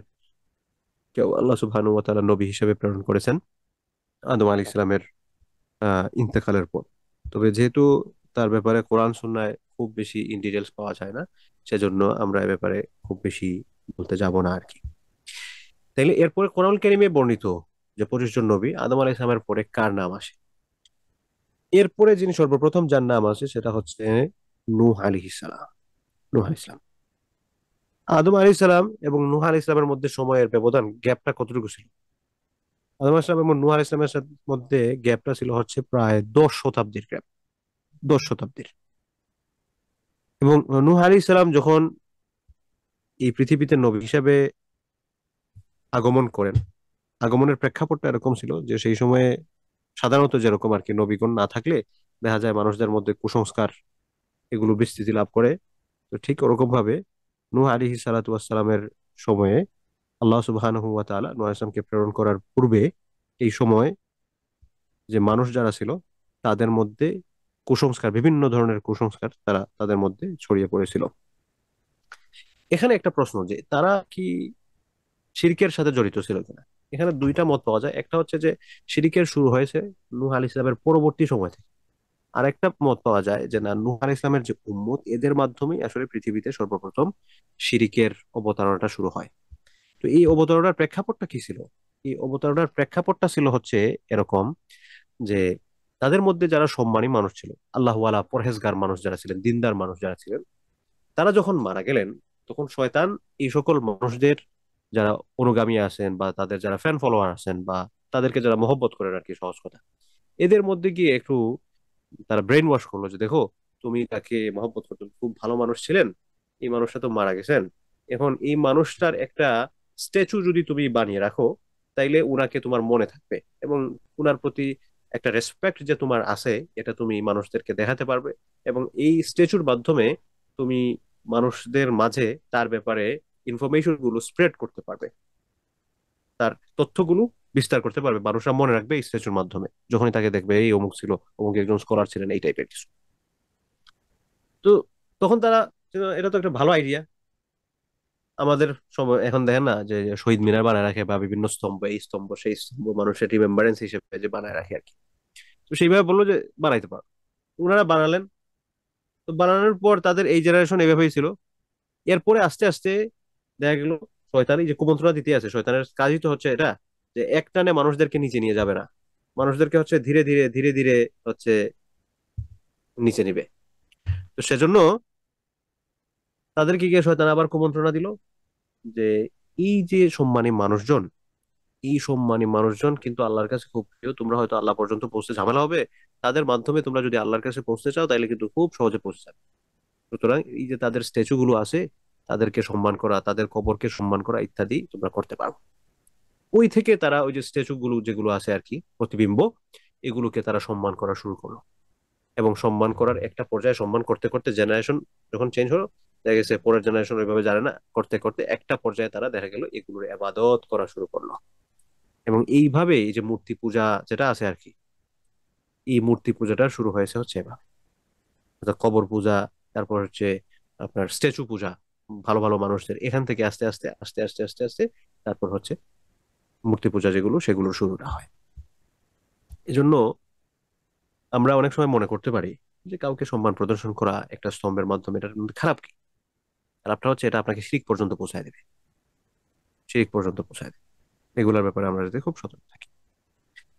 কেউ আল্লাহ সুবহানাহু ওয়া তাআলা নবী হিসেবে প্রেরণ করেছেন আদম আলী ইসলামের ইন্তেকালের পর। তবে যেহেতু তার ব্যাপারে কোরআন সুন্নায় খুব বেশি ইন ডিটেলস পাওয়া যায় না, সেজন্য আমরা এ ব্যাপারে খুব বেশি বলতে যাব না আর কি। তাইলে এরপরে কোরআন কারীমে বর্ণিত যে 25 জন নবী, আদম আলাইহিস সালামের পরে কার নাম আসে? এরপরে যিনি সর্বপ্রথম যার নাম আসে সেটা হচ্ছে নূহ আলাইহিস সালাম। নূহ আলাইহিস সালাম। আদম আলাইহিস সালাম এবং নূহ আলাইহিস সালামের মধ্যে সময়ের ব্যবধান, গ্যাপটা কতটুকু ছিল? আদম আলাইহিস সালাম এবং নূহ আলাইহিস সালামের মধ্যে গ্যাপটা ছিল হচ্ছে প্রায় 10 শতাব্দীর গ্যাপ। 10 শতাব্দীর। এবং নূহ আলাইহিস সালাম যখন এই পৃথিবীতে নবী হিসেবে আগমন করেন, আগমনের প্রেক্ষাপটটা এরকম ছিল যে সেই সময়ে সাধারণত যেরকম আর কি নবীগণ না থাকলে দেখা যায় মানুষদের মধ্যে কুসংস্কার এগুলো বিস্তৃতি লাভ করে। তো ঠিক ওরকম ভাবে নূহ আলাইহিস সালাতু ওয়াস সালামের সময়ে আল্লাহ সুবহানাহু ওয়া তাআলা নূহ আলাইহিস সালামকে প্রেরণ করার পূর্বে এই সময় যে মানুষ যারা ছিল তাদের মধ্যে কুসংস্কার, বিভিন্ন ধরনের কুসংস্কার তারা তাদের মধ্যে ছড়িয়ে পড়েছিল। এখানে একটা প্রশ্ন যে তারা কি শিরকের সাথে জড়িত ছিল কিনা। এখানে দুইটা মত পাওয়া যায়। একটা হচ্ছে যে শিরকের শুরু হয়েছে নূহ আলাইহিস সালামের পরবর্তী সময় থেকে। আর একটা মত পাওয়া যায় যে না, নূহ আলাইহিস সালামের যে উম্মত এদের মাধ্যমেই আসলে পৃথিবীতে সর্বপ্রথম শিরকের অবতারণাটা শুরু হয়। তো এই অবতারণার প্রেক্ষাপটটা কি ছিল? এই অবতারণার প্রেক্ষাপটটা ছিল হচ্ছে এরকম যে তাদের মধ্যে যারা সম্মানী মানুষ ছিল, আল্লাহওয়ালা পরহেজগার মানুষ যারা ছিলেন, দিনদার মানুষ যারা ছিলেন, তারা যখন মারা গেলেন, তখন শয়তান এই সকল মানুষদের যারা অনুগামী আছেন বা তাদের যারা ফ্যান ফলোয়ার আছেন বা তাদেরকে যারা মহব্বত করেন আর কি, সহজ কথা, এদের মধ্যে গিয়ে একটু তারা ব্রেন ওয়াশ করলো যে দেখো, তুমি তাকে মহব্বত করতে, খুব ভালো মানুষ ছিলেন, এই মানুষটা তো মারা গেছেন, এখন এই মানুষটার একটা স্ট্যাচু যদি তুমি বানিয়ে রাখো, তাইলে উনাকে তোমার মনে থাকবে, এবং উনার প্রতি একটা রেসপেক্ট যে তোমার আছে, এটা তুমি মানুষদেরকে দেখাতে পারবে, এবং এই স্ট্যাচুর মাধ্যমে তুমি মানুষদের মাঝে তার ব্যাপারে ইনফরমেশন গুলো স্প্রেড করতে পারবে, তার তথ্যগুলো বিস্তার করতে পারবে, মানুষরা মনে রাখবে এই স্ট্যাচুর মাধ্যমে, যখনই তাকে দেখবে এই অমুক ছিল, অমুক একজন স্কলার ছিলেন, এই টাইপের কিছু। তো তখন তারা, এটা তো একটা ভালো আইডিয়া। আমাদের সময় এখন দেখেন না যে শহীদ মিনার বানায় রাখে বা বিভিন্ন স্তম্ভ, এই স্তম্ভ সেই স্তম্ভ মানুষের রিমেম্বারেন্স হিসেবে যে বানায় রাখে আর কি। তো সেইভাবে বললো যে বানাইতে পারো, ওনারা বানালেন। তো বানানোর পর তাদের এই জেনারেশন এইভাবেই ছিল। এরপরে আস্তে আস্তে দেখা গেল শয়তান এই যে কুমন্ত্রণা দিতে আছে, শয়তানের কাজই তো হচ্ছে এটা, যে একটানে মানুষদেরকে নিচে নিয়ে যাবে না, মানুষদেরকে হচ্ছে ধীরে ধীরে ধীরে ধীরে হচ্ছে নিচে নিবে। তো সেজন্য তাদেরকে গিয়ে শয়তান আবার কুমন্ত্রণা দিল যে এই যে সম্মানী মানুষজন, এই সম্মানী মানুষজন কিন্তু আল্লাহর কাছে খুব প্রিয়, তোমরা হয়তো আল্লাহ পর্যন্ত পৌঁছতে ঝামেলা হবে, তাদের মাধ্যমে তোমরা যদি আল্লাহর কাছে পৌঁছতে চাও তাহলে কিন্তু খুব সহজে পৌঁছে যাবে। সুতরাং এই যে তাদের স্ট্যাচু গুলো আছে, তাদেরকে সম্মান করা, তাদের কবরকে সম্মান করা ইত্যাদি তোমরা করতে পারো। ওই থেকে তারা ওই যে স্ট্যাচু গুলো যেগুলো আছে আর কি, প্রতিবিম্ব, এগুলোকে তারা সম্মান করা শুরু করলো, এবং সম্মান করার একটা পর্যায়ে সম্মান করতে করতে জেনারেশন যখন চেঞ্জ হলো, দেখা গেছে পরের জেনারেশন ওইভাবে জানে না, করতে করতে একটা পর্যায়ে তারা দেখা গেল এগুলোর ইবাদত করা শুরু করলো। এবং এইভাবে এই যে মূর্তি পূজা যেটা আছে আর কি, এই মূর্তি পূজাটা শুরু হয়েছে হচ্ছে এভাবে, অর্থাৎ কবর পূজা, তারপর হচ্ছে আপনার স্ট্যাচু পূজা, ভালো ভালো মানুষদের, এখান থেকে আস্তে আস্তে আস্তে আস্তে আস্তে আস্তে তারপর হচ্ছে মূর্তি পূজা যেগুলো, সেগুলোর শুরুটা হয়। এজন্য আমরা অনেক সময় মনে করতে পারি যে কাউকে সম্মান প্রদর্শন করা একটা স্তম্ভের মাধ্যমে, এটার মধ্যে খারাপ কি? খারাপটা হচ্ছে এটা আপনাকে শিরক পর্যন্ত পৌঁছায় দেবে, শিরক পর্যন্ত পৌঁছায় দেবে। এগুলোর ব্যাপারে আমরা যাতে খুব সতর্ক থাকি।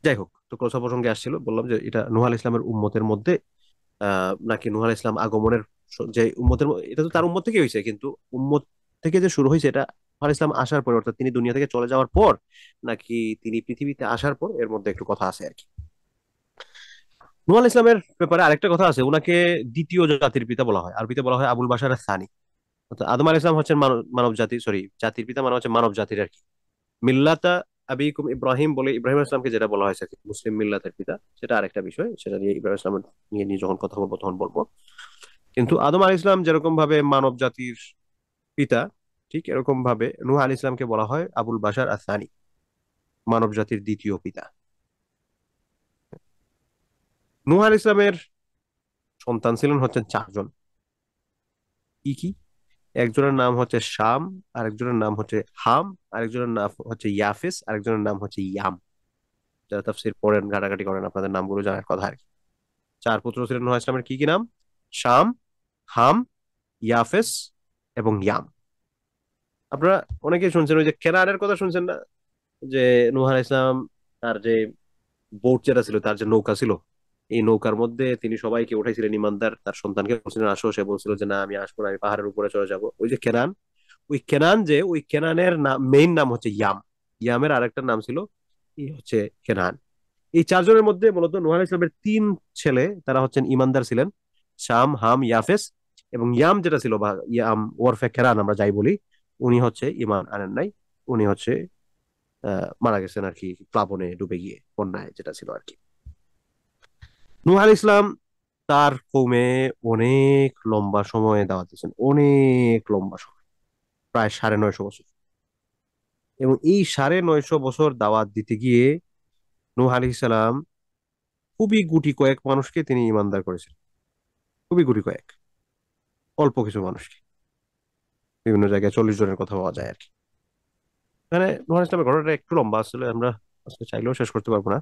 যাই হোক, তো কথা প্রসঙ্গে আসছিল, বললাম যে এটা নূহ আলাইহিস ইসলামের উম্মতের মধ্যে নাকি নূহ আলাইহিস ইসলাম আগমনের যে উম্মতের এটা তো তার উম্মত থেকে হয়েছে, কিন্তু উম্মত থেকে যে শুরু হয়েছে এটা নূহ আলাইহিস ইসলাম আসার পর, অর্থাৎ তিনি দুনিয়া থেকে চলে যাওয়ার পর, নাকি তিনি পৃথিবীতে আসার পর, এর মধ্যে একটু কথা আছে আর কি। নূহ আলাইহিস ইসলামের ব্যাপারে আরেকটা কথা আছে, উনাকে দ্বিতীয় জাতির পিতা বলা হয়, আরবিতে বলা হয় আবুল বাশার সানি। অর্থাৎ আদম আলাইহিস ইসলাম হচ্ছেন মানব জাতি, সরি জাতির পিতা মানে হচ্ছে মানব জাতির আর কি। মিল্লাতা আবিকুম ইব্রাহিম বলে ইব্রাহিম ইসলামকে যেটা বলা হয়েছে আর কি, মুসলিম মিল্লাতের পিতা, সেটা আরেকটা বিষয়, সেটা নিয়ে ইব্রাহিম ইসলাম নিয়ে নিয়ে যখন কথা বলবো তখন বলবো। কিন্তু আদম আলাইহিস ইসলাম যেরকম ভাবে মানব জাতির পিতা, ঠিক এরকম ভাবে নূহ আলাইহিস ইসলামকে বলা হয় আবুল বাশার আসানি, মানব জাতির দ্বিতীয় পিতা। নূহ আলাইহিস ইসলামের সন্তান ছিলেন হচ্ছেন চারজন। কি কি? একজনের নাম হচ্ছে শাম, আরেকজনের নাম হচ্ছে হাম, আরেকজনের নাম হচ্ছে ইয়াফিস, আরেকজনের নাম হচ্ছে ইয়াম। যারা তাফসীর পড়েন, ঘাটাঘাটি করেন, আপনাদের নামগুলো জানার কথা আর কি। চার পুত্র ছিলেন নূহ ইসলামের, কি কি নাম? শাম, হাম, ইয়াফেস এবং ইয়াম। আপনারা অনেকেই শুনছেন ওই যে কেনানের কথা শুনছেন না, যে নূহ আলাইহিস ইসলাম তার যে বোট যেটা ছিল, তার যে নৌকা ছিল, এই নৌকার মধ্যে তিনি সবাইকে উঠাইছিলেন, ইমানদার তার সন্তানকে বলছিলেন আসো, সে বলছিল যে না আমি আসবো না, আমি পাহাড়ের উপরে চলে যাব। ওই যে কেনান, ওই কেনান যে, ওই কেনানের নাম, মেইন নাম হচ্ছে ইয়াম। ইয়ামের আরেকটা নাম ছিল এই হচ্ছে কেনান। এই চারজনের মধ্যে মূলত নূহ আলাইহিস সালামের তিন ছেলে, তারা হচ্ছেন ইমানদার ছিলেন, শাম, হাম, ইয়াফেস। এবং ইয়াম যেটা ছিল, বা ইয়াম ওরফে কেরান আমরা যাই বলি, উনি হচ্ছে ইমান আনেন নাই, উনি হচ্ছে মারা গেছেন আর কি, প্লাবনে ডুবে গিয়ে, বন্যায় যেটা ছিল আর কি। নূহ আলাইহিস ইসলাম তার কৌমে অনেক লম্বা সময় দাওয়াত দিয়েছেন, অনেক লম্বা সময়, প্রায় 950 বছর। এবং এই 950 বছর দাওয়াত দিতে গিয়ে নূহ আলাইহিস সালাম খুবই গুটি কয়েক মানুষকে তিনি ইমানদার করেছেন, খুবই গুটি কয়েক, অল্প কিছু মানুষকে। বিভিন্ন জায়গায় 40 জনের কথা পাওয়া যায় আর কি। মানে নূহ ইসলামের ঘটনাটা একটু লম্বা, আসলে আমরা আজকে চাইলেও শেষ করতে পারবো না।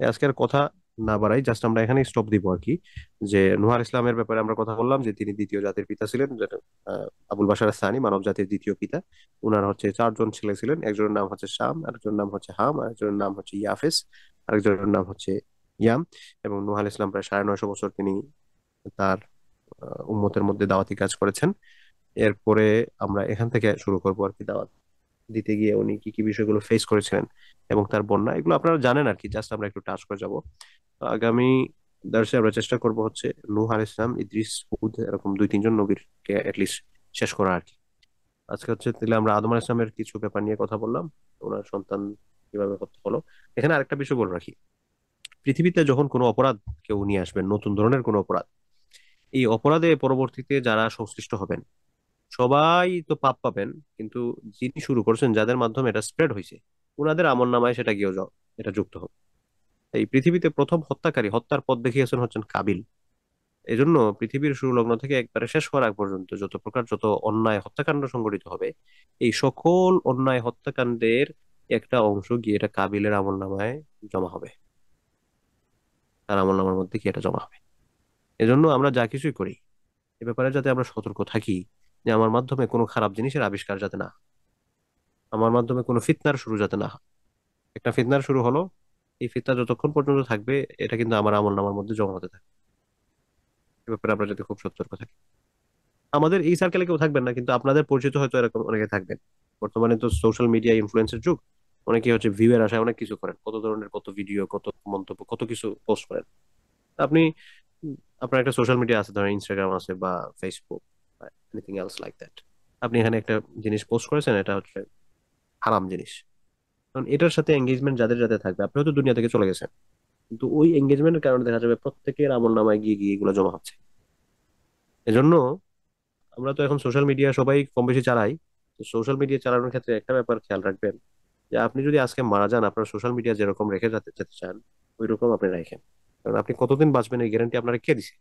আজকের কথা না বাড়াই, জাস্ট আমরা এখানেই স্টপ দিব আর কি। যে নূহ ইসলামের ব্যাপারে আমরা কথা বললাম যে তিনি দ্বিতীয় জাতির পিতা ছিলেন, যেটা আবুল বাশার সানি, মানব জাতির দ্বিতীয় পিতা। উনার হচ্ছে চারজন ছেলে ছিলেন, একজনের নাম হচ্ছে শাম, আরেকজনের নাম হচ্ছে হাম, আরেকজনের নাম হচ্ছে ইয়াফেস, আরেকজনের নাম হচ্ছে ইয়াম, এবং নূহ আলাইহিস সালাম প্রায় 950 বছর তিনি তার উম্মতের মধ্যে দাওয়াতি কাজ করেছেন। এরপরে আমরা এখান থেকে শুরু করবো আর কি দাওয়াত দিতে গিয়ে উনি কি কি বিষয়গুলো ফেস করেছিলেন এবং তার বন্যা, এগুলো আপনারা জানেন আর কি, জাস্ট আমরা একটু টাচ করে যাব। তো আগামী দর্শে আমরা চেষ্টা করব হচ্ছে নূহ আলাইহিস সালাম, ইদ্রিস, হুদ, এরকম 2-3 জন নবীরকে লিস্ট শেষ করা আর কি। আজকে হচ্ছে তাহলে আমরা আদম আলাইহিস সালামের কিছু ব্যাপার নিয়ে কথা বললাম, ওনার সন্তান কিভাবে হত্যা হলো। এখানে আরেকটা বিষয় বলে রাখি, পৃথিবীতে যখন কোনো অপরাধ কেউ নিয়ে আসবেন, নতুন ধরনের কোনো অপরাধ, এই অপরাধে পরবর্তীতে যারা সংশ্লিষ্ট হবেন সবাই তো পাপ পাবেন, কিন্তু যিনি শুরু করছেন, যাদের মাধ্যমে এটা স্প্রেড হয়েছে, ওনাদের আমল নামায় সেটা গিয়েও এটা যুক্ত হবে। এই পৃথিবীতে প্রথম হত্যাকারী, হত্যার পথ দেখিয়েছেন হচ্ছেন কাবিল। এই জন্য পৃথিবীর শুরু লগ্ন থেকে একবারে শেষ হওয়ার আগ পর্যন্ত যত প্রকার যত অন্যায় হত্যাকাণ্ড সংঘটিত হবে, এই সকল অন্যায় হত্যাকাণ্ডের একটা অংশ গিয়ে এটা কাবিলের আমল নামায় জমা হবে, তার আমল নামার মধ্যে কি এটা জমা হবে। এজন্য আমরা যা কিছুই করি এ ব্যাপারে যাতে আমরা সতর্ক থাকি, যে আমার মাধ্যমে কোনো খারাপ জিনিসের আবিষ্কার যাতে না হয়, আমার মাধ্যমে কোনো ফিতনার শুরু যাতে না হয়। একটা ফিতনার শুরু হলো, এই ফিতনা যতক্ষণ পর্যন্ত থাকবে এটা কিন্তু আমার আমল নামার মধ্যে জমা হতে থাকে। এ ব্যাপারে আমরা যাতে খুব সতর্ক থাকি। আমাদের এই সার্কেলে কেউ থাকবেন না, কিন্তু আপনাদের পরিচিত হয়তো এরকম অনেকে থাকবেন। বর্তমানে তো সোশ্যাল মিডিয়া ইনফ্লুয়েন্সের যুগ, অনেকে হচ্ছে ভিউয়ের আশায় অনেক কিছু করেন, কত ধরনের কত ভিডিও, কত মন্তব্য, কত কিছু পোস্ট করেন। আপনি উম, আপনার একটা সোশ্যাল মিডিয়া আছে, ধরেন ইনস্টাগ্রাম আছে বা ফেসবুক বা এনিথিং এলস লাইক দ্যাট। আপনি এখানে একটা জিনিস পোস্ট করেছেন, এটা হচ্ছে হারাম জিনিস, কারণ এটার সাথে এঙ্গেজমেন্ট যাদের যাদের থাকবে, আপনি হয়তো দুনিয়া থেকে চলে গেছেন, কিন্তু ওই এঙ্গেজমেন্টের কারণে দেখা যাবে প্রত্যেকের আমল নামায় গিয়ে গিয়ে এগুলো জমা হচ্ছে। এজন্য আমরা তো এখন সোশ্যাল মিডিয়া সবাই কম বেশি চালাই। তো সোশ্যাল মিডিয়া চালানোর ক্ষেত্রে একটা ব্যাপার খেয়াল রাখবেন, যে আপনি যদি আজকে মারা যান, আপনার সোশ্যাল মিডিয়া যেরকম রেখে যেতে যেতে চান ওই রকম আপনি রাখেন। কারণ আপনি কতদিন বাঁচবেন এই গ্যারান্টি আপনারা কে দিছে?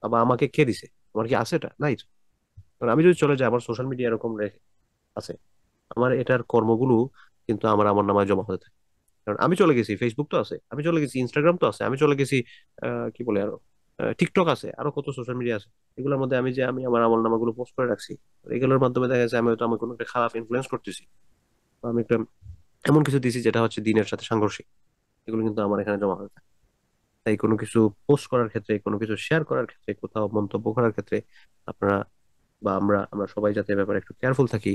আবার আমাকে কে দিছে? আমার কি আছে? এটা নাই তো। কারণ আমি যদি চলে যাই, আমার সোশ্যাল মিডিয়া এরকম রেখে আছে, আমার এটার কর্মগুলো কিন্তু আমার নামায় জমা হতে থাকে। কারণ আমি চলে গেছি, ফেসবুক তো আছে, আমি চলে গেছি, ইনস্টাগ্রাম তো আছে, আমি চলে গেছি, কি বলে আরো, টিকটক আছে, আরো কত সোশ্যাল মিডিয়া আছে। এগুলোর মধ্যে আমি আমার আমল নামাগুলো পোস্ট করে রাখছি। এগুলোর মাধ্যমে দেখা যাচ্ছে আমি হয়তো আমার কোনো একটা খারাপ ইনফ্লুয়েন্স করতেছি, বা আমি একটা এমন কিছু দিছি যেটা হচ্ছে দিনের সাথে সাংঘর্ষিক। এগুলো কিন্তু আমার এখানে জমা হয়ে থাকে। তাই কোনো কিছু পোস্ট করার ক্ষেত্রে, কোনো কিছু শেয়ার করার ক্ষেত্রে, কোথাও মন্তব্য করার ক্ষেত্রে আপনারা বা আমরা আমরা সবাই যাতে এ ব্যাপারে একটু কেয়ারফুল থাকি,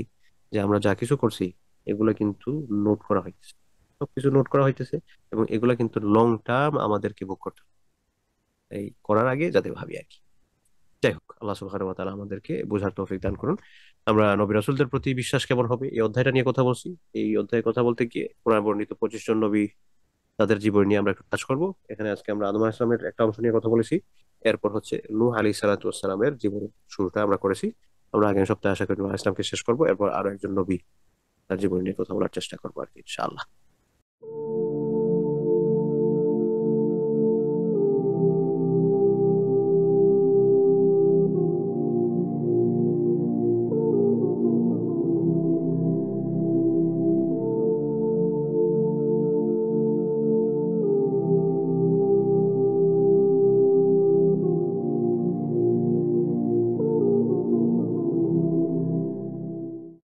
যে আমরা যা কিছু করছি এগুলো কিন্তু নোট করা হইতেছে, সবকিছু নোট করা হইতেছে, এবং এগুলা কিন্তু লং টার্ম আমাদেরকে ভোগ করতে হবে। এই করার আগে যাতে ভাবি আর কি। যাই হোক, আল্লাহ সুবহানাহু ওয়া তাআলা আমাদেরকে বোঝার তৌফিক দান করুন। আমরা নবী রাসূলদের প্রতি বিশ্বাস কেমন হবে এই অধ্যায়টা নিয়ে কথা বলছি। এই অধ্যায়ে কথা বলতে গিয়ে কোরআন বর্ণিত 25 জন নবী, তাদের জীবন নিয়ে আমরা একটু কাজ করব। এখানে আজকে আমরা আদম আলাইহিস সালামের একটা অংশ নিয়ে কথা বলেছি, এরপর হচ্ছে নূহ আলাইহিস সালাতু ওয়াস সালামের জীবনের শুরুটা আমরা করেছি। আমরা আগামী সপ্তাহে আশা করি নূহ আলাইহিস সালামকে শেষ করবো, এরপর আরো একজন নবী তার জীবন নিয়ে কথা বলার চেষ্টা করবো আর কি, ইনশাআল্লাহ।